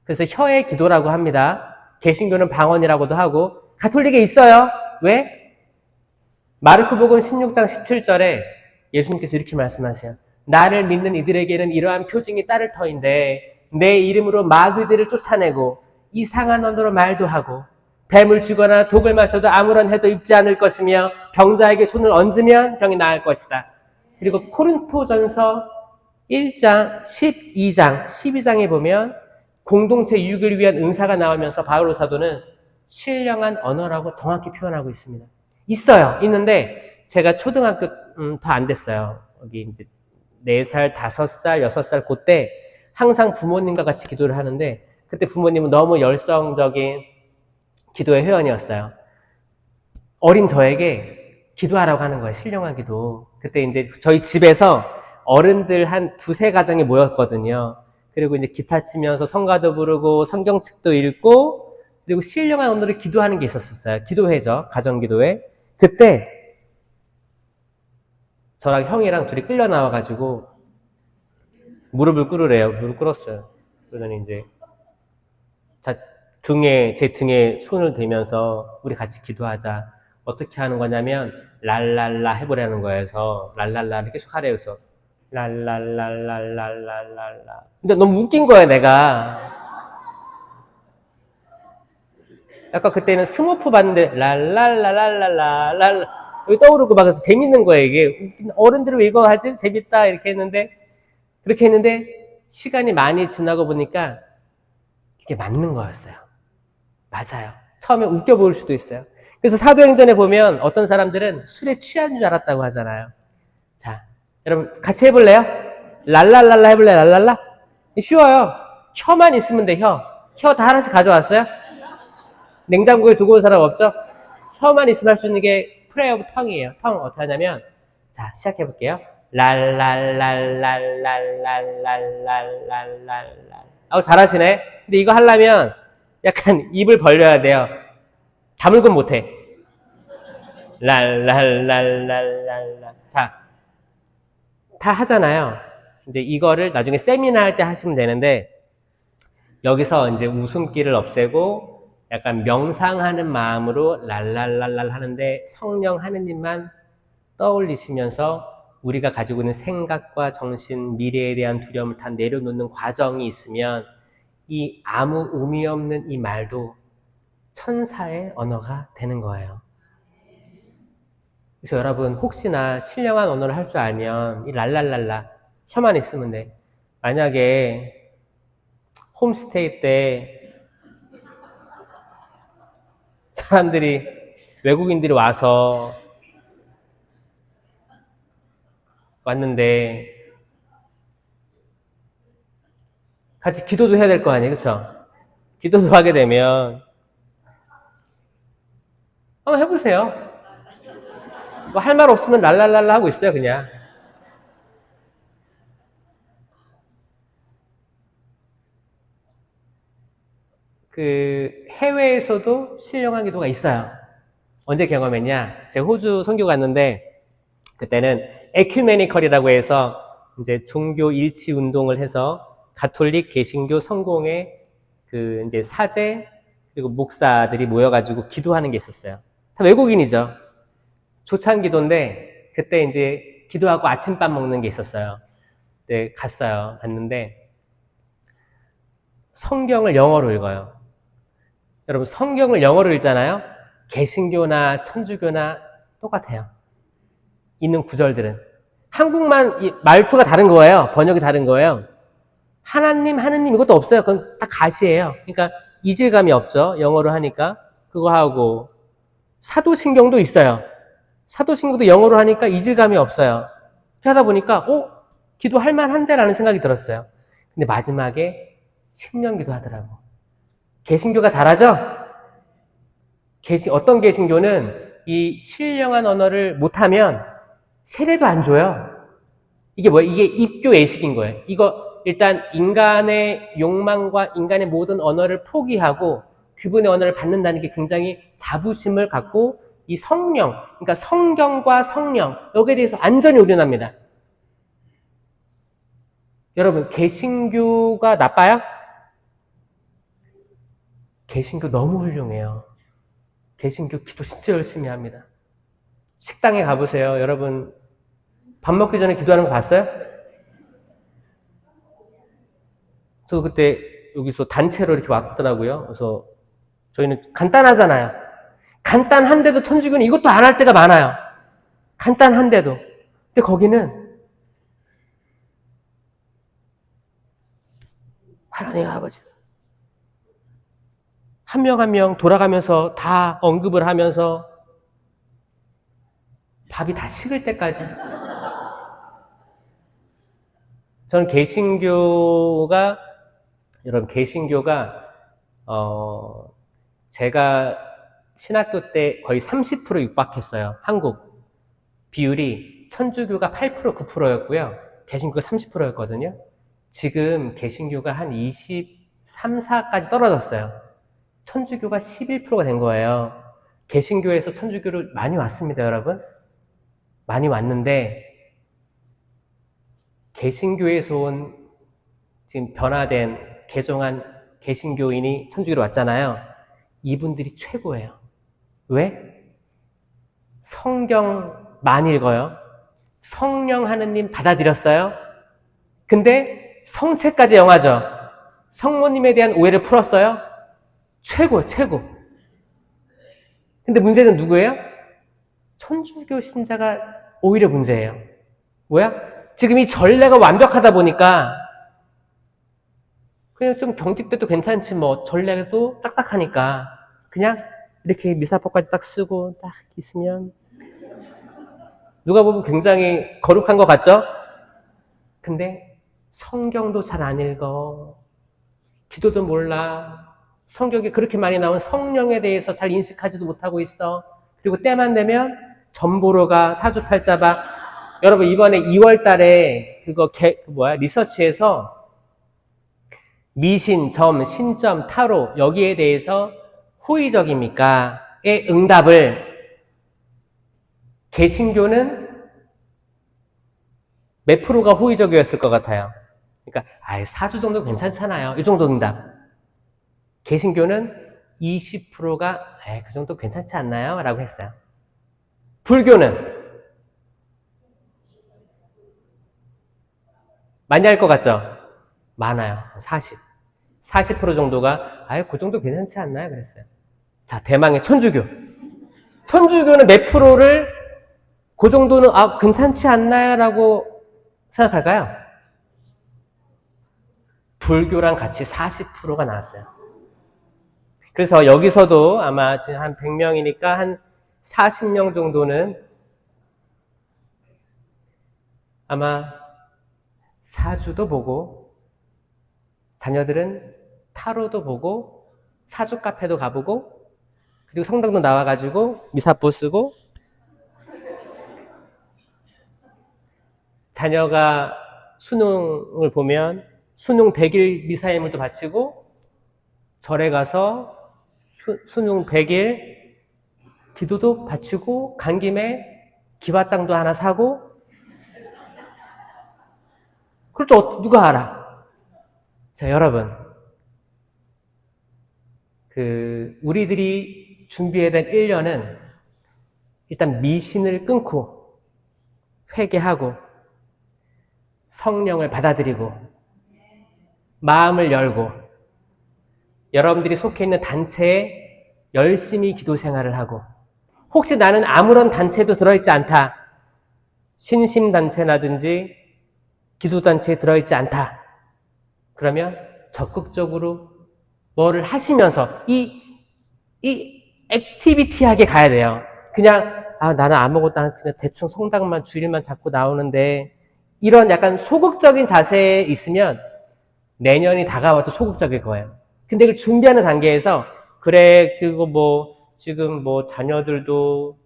그래서 혀의 기도라고 합니다. 개신교는 방언이라고도 하고, 가톨릭에 있어요. 왜? 마르코복음 16장 17절에 예수님께서 이렇게 말씀하세요. 나를 믿는 이들에게는 이러한 표징이 따를 터인데 내 이름으로 마귀들을 쫓아내고 이상한 언어로 말도 하고 뱀을 쥐거나 독을 마셔도 아무런 해도 입지 않을 것이며 병자에게 손을 얹으면 병이 나을 것이다. 그리고 코린토전서 1장, 12장, 12장에 보면 공동체 유익을 위한 은사가 나오면서 바울 사도는 신령한 언어라고 정확히 표현하고 있습니다. 있어요. 있는데 제가 초등학교 더 안 됐어요. 여기 이제 4살, 5살, 6살 그때 항상 부모님과 같이 기도를 하는데 그때 부모님은 너무 열성적인 기도의 회원이었어요. 어린 저에게 기도하라고 하는 거예요. 신령한 기도. 그때 이제 저희 집에서 어른들 한 2-3가정이 모였거든요. 그리고 이제 기타 치면서 성가도 부르고 성경책도 읽고 그리고 신령한 언어로 기도하는 게 있었어요. 기도회죠. 가정기도회. 그때 저랑 형이랑 둘이 끌려 나와가지고 무릎을 꿇으래요. 무릎 꿇었어요. 그러더니 이제 제 등에 손을 대면서 우리 같이 기도하자. 어떻게 하는 거냐면 랄랄라 해보라는 거여서 랄랄라를 계속 하래요. 그래서 랄랄랄랄랄랄랄라. 근데 너무 웃긴 거예요, 내가. 약간 그때는 스머프 봤는데 랄랄랄랄랄랄랄 여기 떠오르고 막 그래서 재밌는 거예요, 이게. 어른들이 왜 이거 하지? 재밌다 이렇게 했는데 그렇게 했는데 시간이 많이 지나고 보니까 이게 맞는 거였어요. 맞아요. 처음에 웃겨 보일 수도 있어요. 그래서 사도행전에 보면 어떤 사람들은 술에 취한 줄 알았다고 하잖아요. 자, 여러분 같이 해볼래요? 랄랄랄라 해볼래요? 랄랄라? 쉬워요. 혀만 있으면 돼, 혀. 혀 다 하나씩 가져왔어요? 냉장고에 두고 온 사람 없죠? 혀만 있으면 할 수 있는 게 프레이 오브 텅이에요. 텅 어떻게 하냐면 자, 시작해 볼게요. 랄랄랄랄랄랄랄랄랄랄랄. 아우 잘하시네. 근데 이거 하려면 약간 입을 벌려야 돼요. 다물곤 못해. 랄랄랄랄랄랄. 자, 다 하잖아요. 이제 이거를 나중에 세미나 할 때 하시면 되는데 여기서 이제 웃음기를 없애고 약간 명상하는 마음으로 랄랄랄랄 하는데 성령 하느님만 떠올리시면서 우리가 가지고 있는 생각과 정신, 미래에 대한 두려움을 다 내려놓는 과정이 있으면 이 아무 의미 없는 이 말도 천사의 언어가 되는 거예요. 그래서 여러분 혹시나 신령한 언어를 할 줄 알면 이 랄랄랄라 혀만 있으면 돼. 만약에 홈스테이 때 사람들이 외국인들이 왔는데 같이 기도도 해야 될 거 아니에요, 그렇죠? 기도도 하게 되면 한번 해보세요. 뭐 할 말 없으면 랄랄랄라 하고 있어요, 그냥. 그 해외에서도 신령한 기도가 있어요. 언제 경험했냐? 제가 호주 선교 갔는데 그때는 에큐메니컬이라고 해서 이제 종교 일치 운동을 해서 가톨릭, 개신교, 성공회 그 이제 사제 그리고 목사들이 모여가지고 기도하는 게 있었어요. 다 외국인이죠. 초창 기도인데 그때 이제 기도하고 아침밥 먹는 게 있었어요. 그때 갔는데 성경을 영어로 읽어요. 여러분 성경을 영어로 읽잖아요. 개신교나 천주교나 똑같아요. 있는 구절들은. 한국만 말투가 다른 거예요. 번역이 다른 거예요. 하나님 이것도 없어요. 그건 다 가시예요. 그러니까 이질감이 없죠. 영어로 하니까. 그거 하고 사도신경도 있어요. 사도신경도 영어로 하니까 이질감이 없어요. 그렇게 하다 보니까 기도할 만한데라는 생각이 들었어요. 근데 마지막에 10년 기도하더라고. 개신교가 잘하죠? 어떤 개신교는 이 신령한 언어를 못하면 세례도 안 줘요. 이게 뭐예요? 이게 입교 예식인 거예요. 이거 일단 인간의 욕망과 인간의 모든 언어를 포기하고 그분의 언어를 받는다는 게 굉장히 자부심을 갖고 이 성령, 그러니까 성경과 성령, 여기에 대해서 완전히 올인합니다. 여러분, 개신교가 나빠요? 개신교 너무 훌륭해요. 개신교 기도 진짜 열심히 합니다. 식당에 가보세요. 여러분, 밥 먹기 전에 기도하는 거 봤어요? 저 그때 여기서 단체로 이렇게 왔더라고요. 그래서 저희는 간단하잖아요. 간단한데도 천주교는 이것도 안 할 때가 많아요. 간단한데도. 근데 거기는 하나님 아버지 한 명 한 명 돌아가면서 다 언급을 하면서 밥이 다 식을 때까지. 저는 개신교가 여러분 개신교가 제가 신학교 때 거의 30% 육박했어요. 한국 비율이 천주교가 8% 9%였고요. 개신교가 30%였거든요. 지금 개신교가 한 23, 4까지 떨어졌어요. 천주교가 11%가 된 거예요. 개신교에서 천주교를 많이 왔습니다, 여러분. 많이 왔는데 개신교에서 온 지금 변화된 개종한 개신교인이 천주교로 왔잖아요. 이분들이 최고예요. 왜? 성경 많이 읽어요. 성령 하느님 받아들였어요. 근데 성체까지 영하죠. 성모님에 대한 오해를 풀었어요. 최고, 최고. 근데 문제는 누구예요? 천주교 신자가 오히려 문제예요. 뭐야? 지금 이 전례가 완벽하다 보니까 그냥 좀 경직돼도 괜찮지 뭐 전례도 딱딱하니까 그냥 이렇게 미사포까지 딱 쓰고 딱 있으면 누가 보면 굉장히 거룩한 것 같죠? 근데 성경도 잘 안 읽어. 기도도 몰라. 성경에 그렇게 많이 나온 성령에 대해서 잘 인식하지도 못하고 있어. 그리고 때만 되면 점 보러 가, 사주팔자 봐. 여러분 이번에 2월 달에 리서치에서 미신, 점, 신점, 타로 여기에 대해서 호의적입니까?의 응답을 개신교는 몇 프로가 호의적이었을 것 같아요. 그러니까 사주 정도 괜찮잖아요. 이 정도 응답. 개신교는 20%가 그 정도 괜찮지 않나요? 라고 했어요. 불교는 많이 할 것 같죠? 많아요. 40% 정도가 그 정도 괜찮지 않나요? 그랬어요. 자, 대망의 천주교. 천주교는 몇 프로를 그 정도는 괜찮지 않나요? 라고 생각할까요? 불교랑 같이 40%가 나왔어요. 그래서 여기서도 아마 지금 한 100명이니까 한 40명 정도는 아마 사주도 보고 자녀들은 타로도 보고 사주 카페도 가보고 그리고 성당도 나와가지고 미사포 쓰고 자녀가 수능을 보면 수능 100일 미사예물도 바치고 절에 가서 수능 100일 기도도 바치고 간 김에 기와장도 하나 사고 그렇죠. 누가 알아? 자, 여러분 우리들이 준비해야 될 1년은 일단 미신을 끊고 회개하고 성령을 받아들이고 마음을 열고 여러분들이 속해 있는 단체에 열심히 기도 생활을 하고 혹시 나는 아무런 단체도 들어있지 않다. 신심단체라든지 기도단체에 들어있지 않다. 그러면 적극적으로 뭐를 하시면서 이 액티비티하게 가야 돼요. 그냥 나는 아무것도 안 그냥 대충 성당만 주일만 잡고 나오는데 이런 약간 소극적인 자세에 있으면 내년이 다가와도 소극적일 거예요. 근데 그 준비하는 단계에서 그래 지금 자녀들도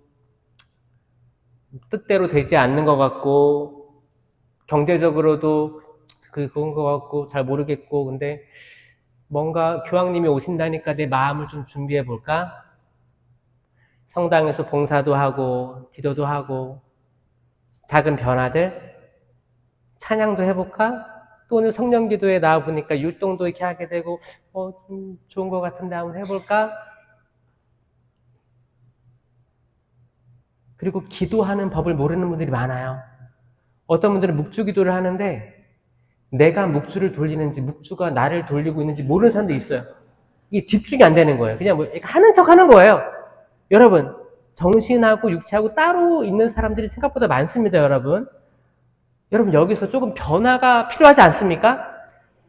뜻대로 되지 않는 것 같고 경제적으로도 그런 것 같고 잘 모르겠고 근데 뭔가 교황님이 오신다니까 내 마음을 좀 준비해 볼까? 성당에서 봉사도 하고 기도도 하고 작은 변화들 찬양도 해볼까? 또 오늘 성령기도에 나와보니까 율동도 이렇게 하게 되고 좀 좋은 것 같은데 한번 해볼까? 그리고 기도하는 법을 모르는 분들이 많아요. 어떤 분들은 묵주기도를 하는데 내가 묵주를 돌리는지 묵주가 나를 돌리고 있는지 모르는 사람도 있어요. 이게 집중이 안 되는 거예요. 그냥 뭐 하는 척 하는 거예요. 여러분, 정신하고 육체하고 따로 있는 사람들이 생각보다 많습니다, 여러분. 여러분, 여기서 조금 변화가 필요하지 않습니까?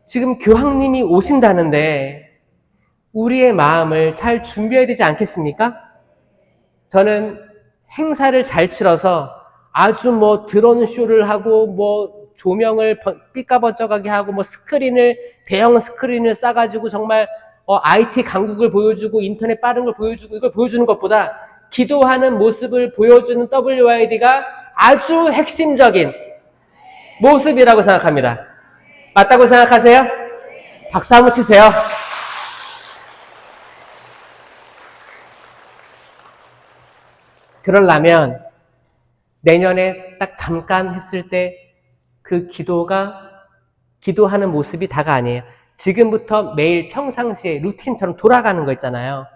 지금 교황님이 오신다는데 우리의 마음을 잘 준비해야 되지 않겠습니까? 저는 행사를 잘 치러서 아주 뭐 드론 쇼를 하고 뭐 조명을 삐까번쩍하게 하고 뭐 대형 스크린을 싸가지고 정말 IT 강국을 보여주고 인터넷 빠른 걸 보여주고 이걸 보여주는 것보다 기도하는 모습을 보여주는 WYD가 아주 핵심적인 모습이라고 생각합니다. 맞다고 생각하세요? 박수 한번 치세요. 그러려면 내년에 딱 잠깐 했을 때 그 기도하는 모습이 다가 아니에요. 지금부터 매일 평상시에 루틴처럼 돌아가는 거 있잖아요.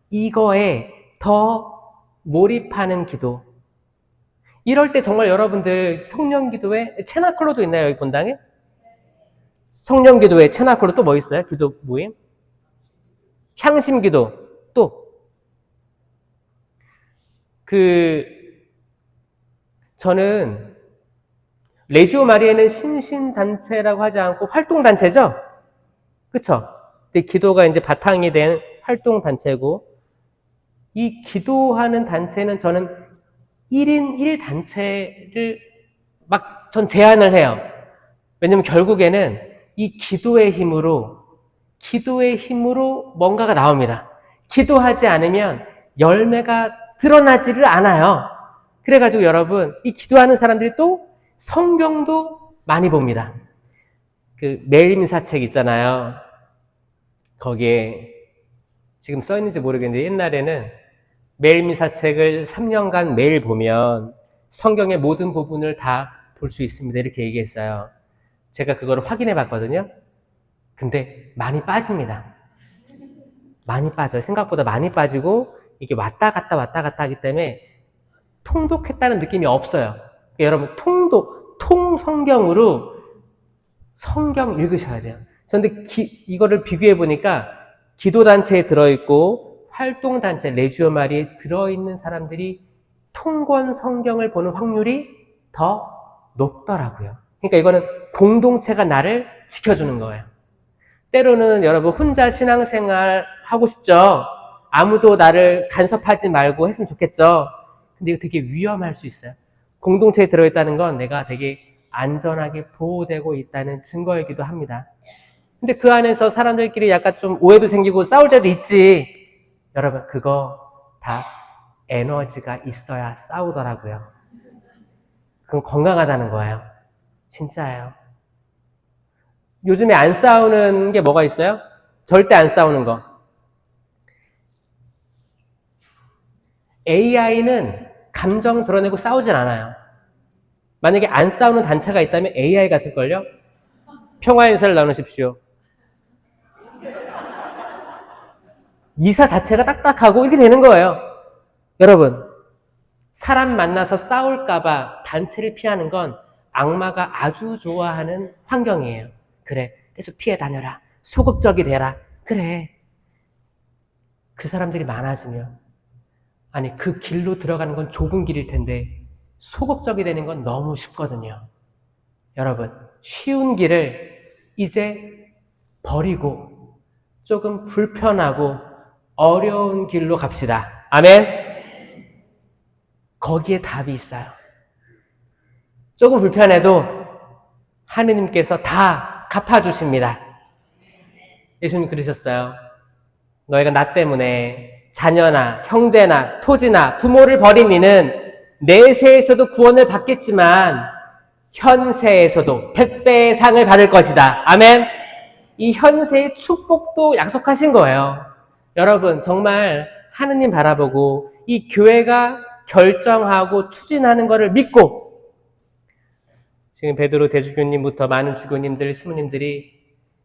이거에 더 몰입하는 기도. 이럴 때 정말 여러분들 성령기도회 체나콜로도 있나요? 여기 본당에? 성령기도회 체나콜로 또 뭐 있어요? 기도 모임? 향심기도 또 저는 레지오 마리아는 신신단체라고 하지 않고 활동단체죠? 그쵸? 근데 기도가 이제 바탕이 된 활동단체고, 이 기도하는 단체는 저는 1인 1단체를 전 제안을 해요. 왜냐면 결국에는 이 기도의 힘으로 뭔가가 나옵니다. 기도하지 않으면 열매가 드러나지를 않아요. 그래가지고 여러분, 이 기도하는 사람들이 또 성경도 많이 봅니다. 매일미사책 있잖아요. 거기에 지금 써있는지 모르겠는데 옛날에는 매일미사책을 3년간 매일 보면 성경의 모든 부분을 다 볼 수 있습니다. 이렇게 얘기했어요. 제가 그거를 확인해 봤거든요. 근데 많이 빠집니다. 많이 빠져요. 생각보다 많이 빠지고 이게 왔다 갔다 하기 때문에 통독했다는 느낌이 없어요. 여러분, 통성경으로 성경 읽으셔야 돼요. 그런데 이거를 비교해 보니까 기도단체에 들어있고 활동단체, 레지오 마리에 들어있는 사람들이 통권 성경을 보는 확률이 더 높더라고요. 그러니까 이거는 공동체가 나를 지켜주는 거예요. 때로는 여러분 혼자 신앙생활 하고 싶죠? 아무도 나를 간섭하지 말고 했으면 좋겠죠? 근데 이거 되게 위험할 수 있어요. 공동체에 들어있다는 건 내가 되게 안전하게 보호되고 있다는 증거이기도 합니다. 근데 그 안에서 사람들끼리 약간 좀 오해도 생기고 싸울 때도 있지. 여러분, 그거 다 에너지가 있어야 싸우더라고요. 그건 건강하다는 거예요. 진짜예요. 요즘에 안 싸우는 게 뭐가 있어요? 절대 안 싸우는 거. AI는 감정 드러내고 싸우진 않아요. 만약에 안 싸우는 단체가 있다면 AI 같을걸요? 평화 인사를 나누십시오. 미사 자체가 딱딱하고 이렇게 되는 거예요. 여러분, 사람 만나서 싸울까봐 단체를 피하는 건 악마가 아주 좋아하는 환경이에요. 그래, 계속 피해 다녀라. 소극적이 되라. 그래. 그 사람들이 많아지면, 아니, 그 길로 들어가는 건 좁은 길일 텐데 소극적이 되는 건 너무 쉽거든요. 여러분, 쉬운 길을 이제 버리고 조금 불편하고 어려운 길로 갑시다. 아멘? 거기에 답이 있어요. 조금 불편해도 하느님께서 다 갚아주십니다. 예수님 그러셨어요. 너희가 나 때문에 자녀나 형제나 토지나 부모를 버린 이는 내세에서도 구원을 받겠지만 현세에서도 100배의 상을 받을 것이다. 아멘? 이 현세의 축복도 약속하신 거예요. 여러분, 정말 하느님 바라보고 이 교회가 결정하고 추진하는 것을 믿고, 지금 베드로 대주교님부터 많은 주교님들, 스님들이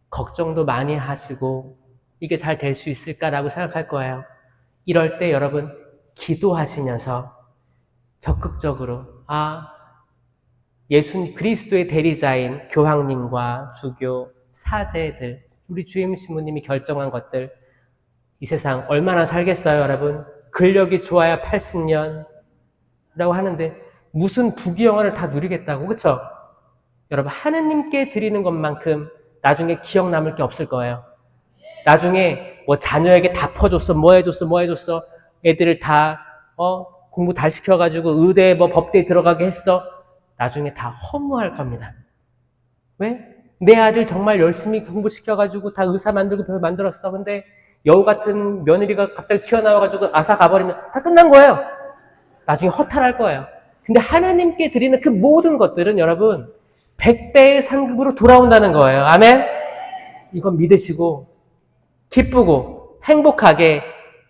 걱정도 많이 하시고 이게 잘 될 수 있을까라고 생각할 거예요. 이럴 때 여러분 기도하시면서 적극적으로 예수 그리스도의 대리자인 교황님과 주교, 사제들, 우리 주임 신부님이 결정한 것들, 이 세상 얼마나 살겠어요, 여러분? 근력이 좋아야 80년이라고 하는데 무슨 부귀영화를 다 누리겠다고, 그렇죠? 여러분, 하느님께 드리는 것만큼 나중에 기억 남을 게 없을 거예요. 나중에 뭐 자녀에게 다 퍼줬어, 뭐 해줬어, 애들을 다 공부 다 시켜가지고 의대 뭐 법대에 들어가게 했어. 나중에 다 허무할 겁니다. 왜? 내 아들 정말 열심히 공부시켜가지고 다 의사 만들고 만들었어. 근데 여우 같은 며느리가 갑자기 튀어나와가지고 아사 가버리면 다 끝난 거예요. 나중에 허탈할 거예요. 근데 하나님께 드리는 그 모든 것들은 여러분 100배의 상급으로 돌아온다는 거예요. 아멘? 이건 믿으시고 기쁘고 행복하게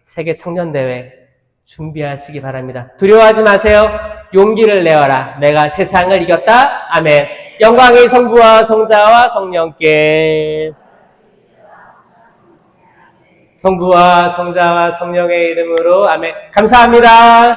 세계 청년대회 준비하시기 바랍니다. 두려워하지 마세요. 용기를 내어라. 내가 세상을 이겼다. 아멘. 영광의 성부와 성자와 성령께, 성부와 성자와 성령의 이름으로 아멘. 감사합니다.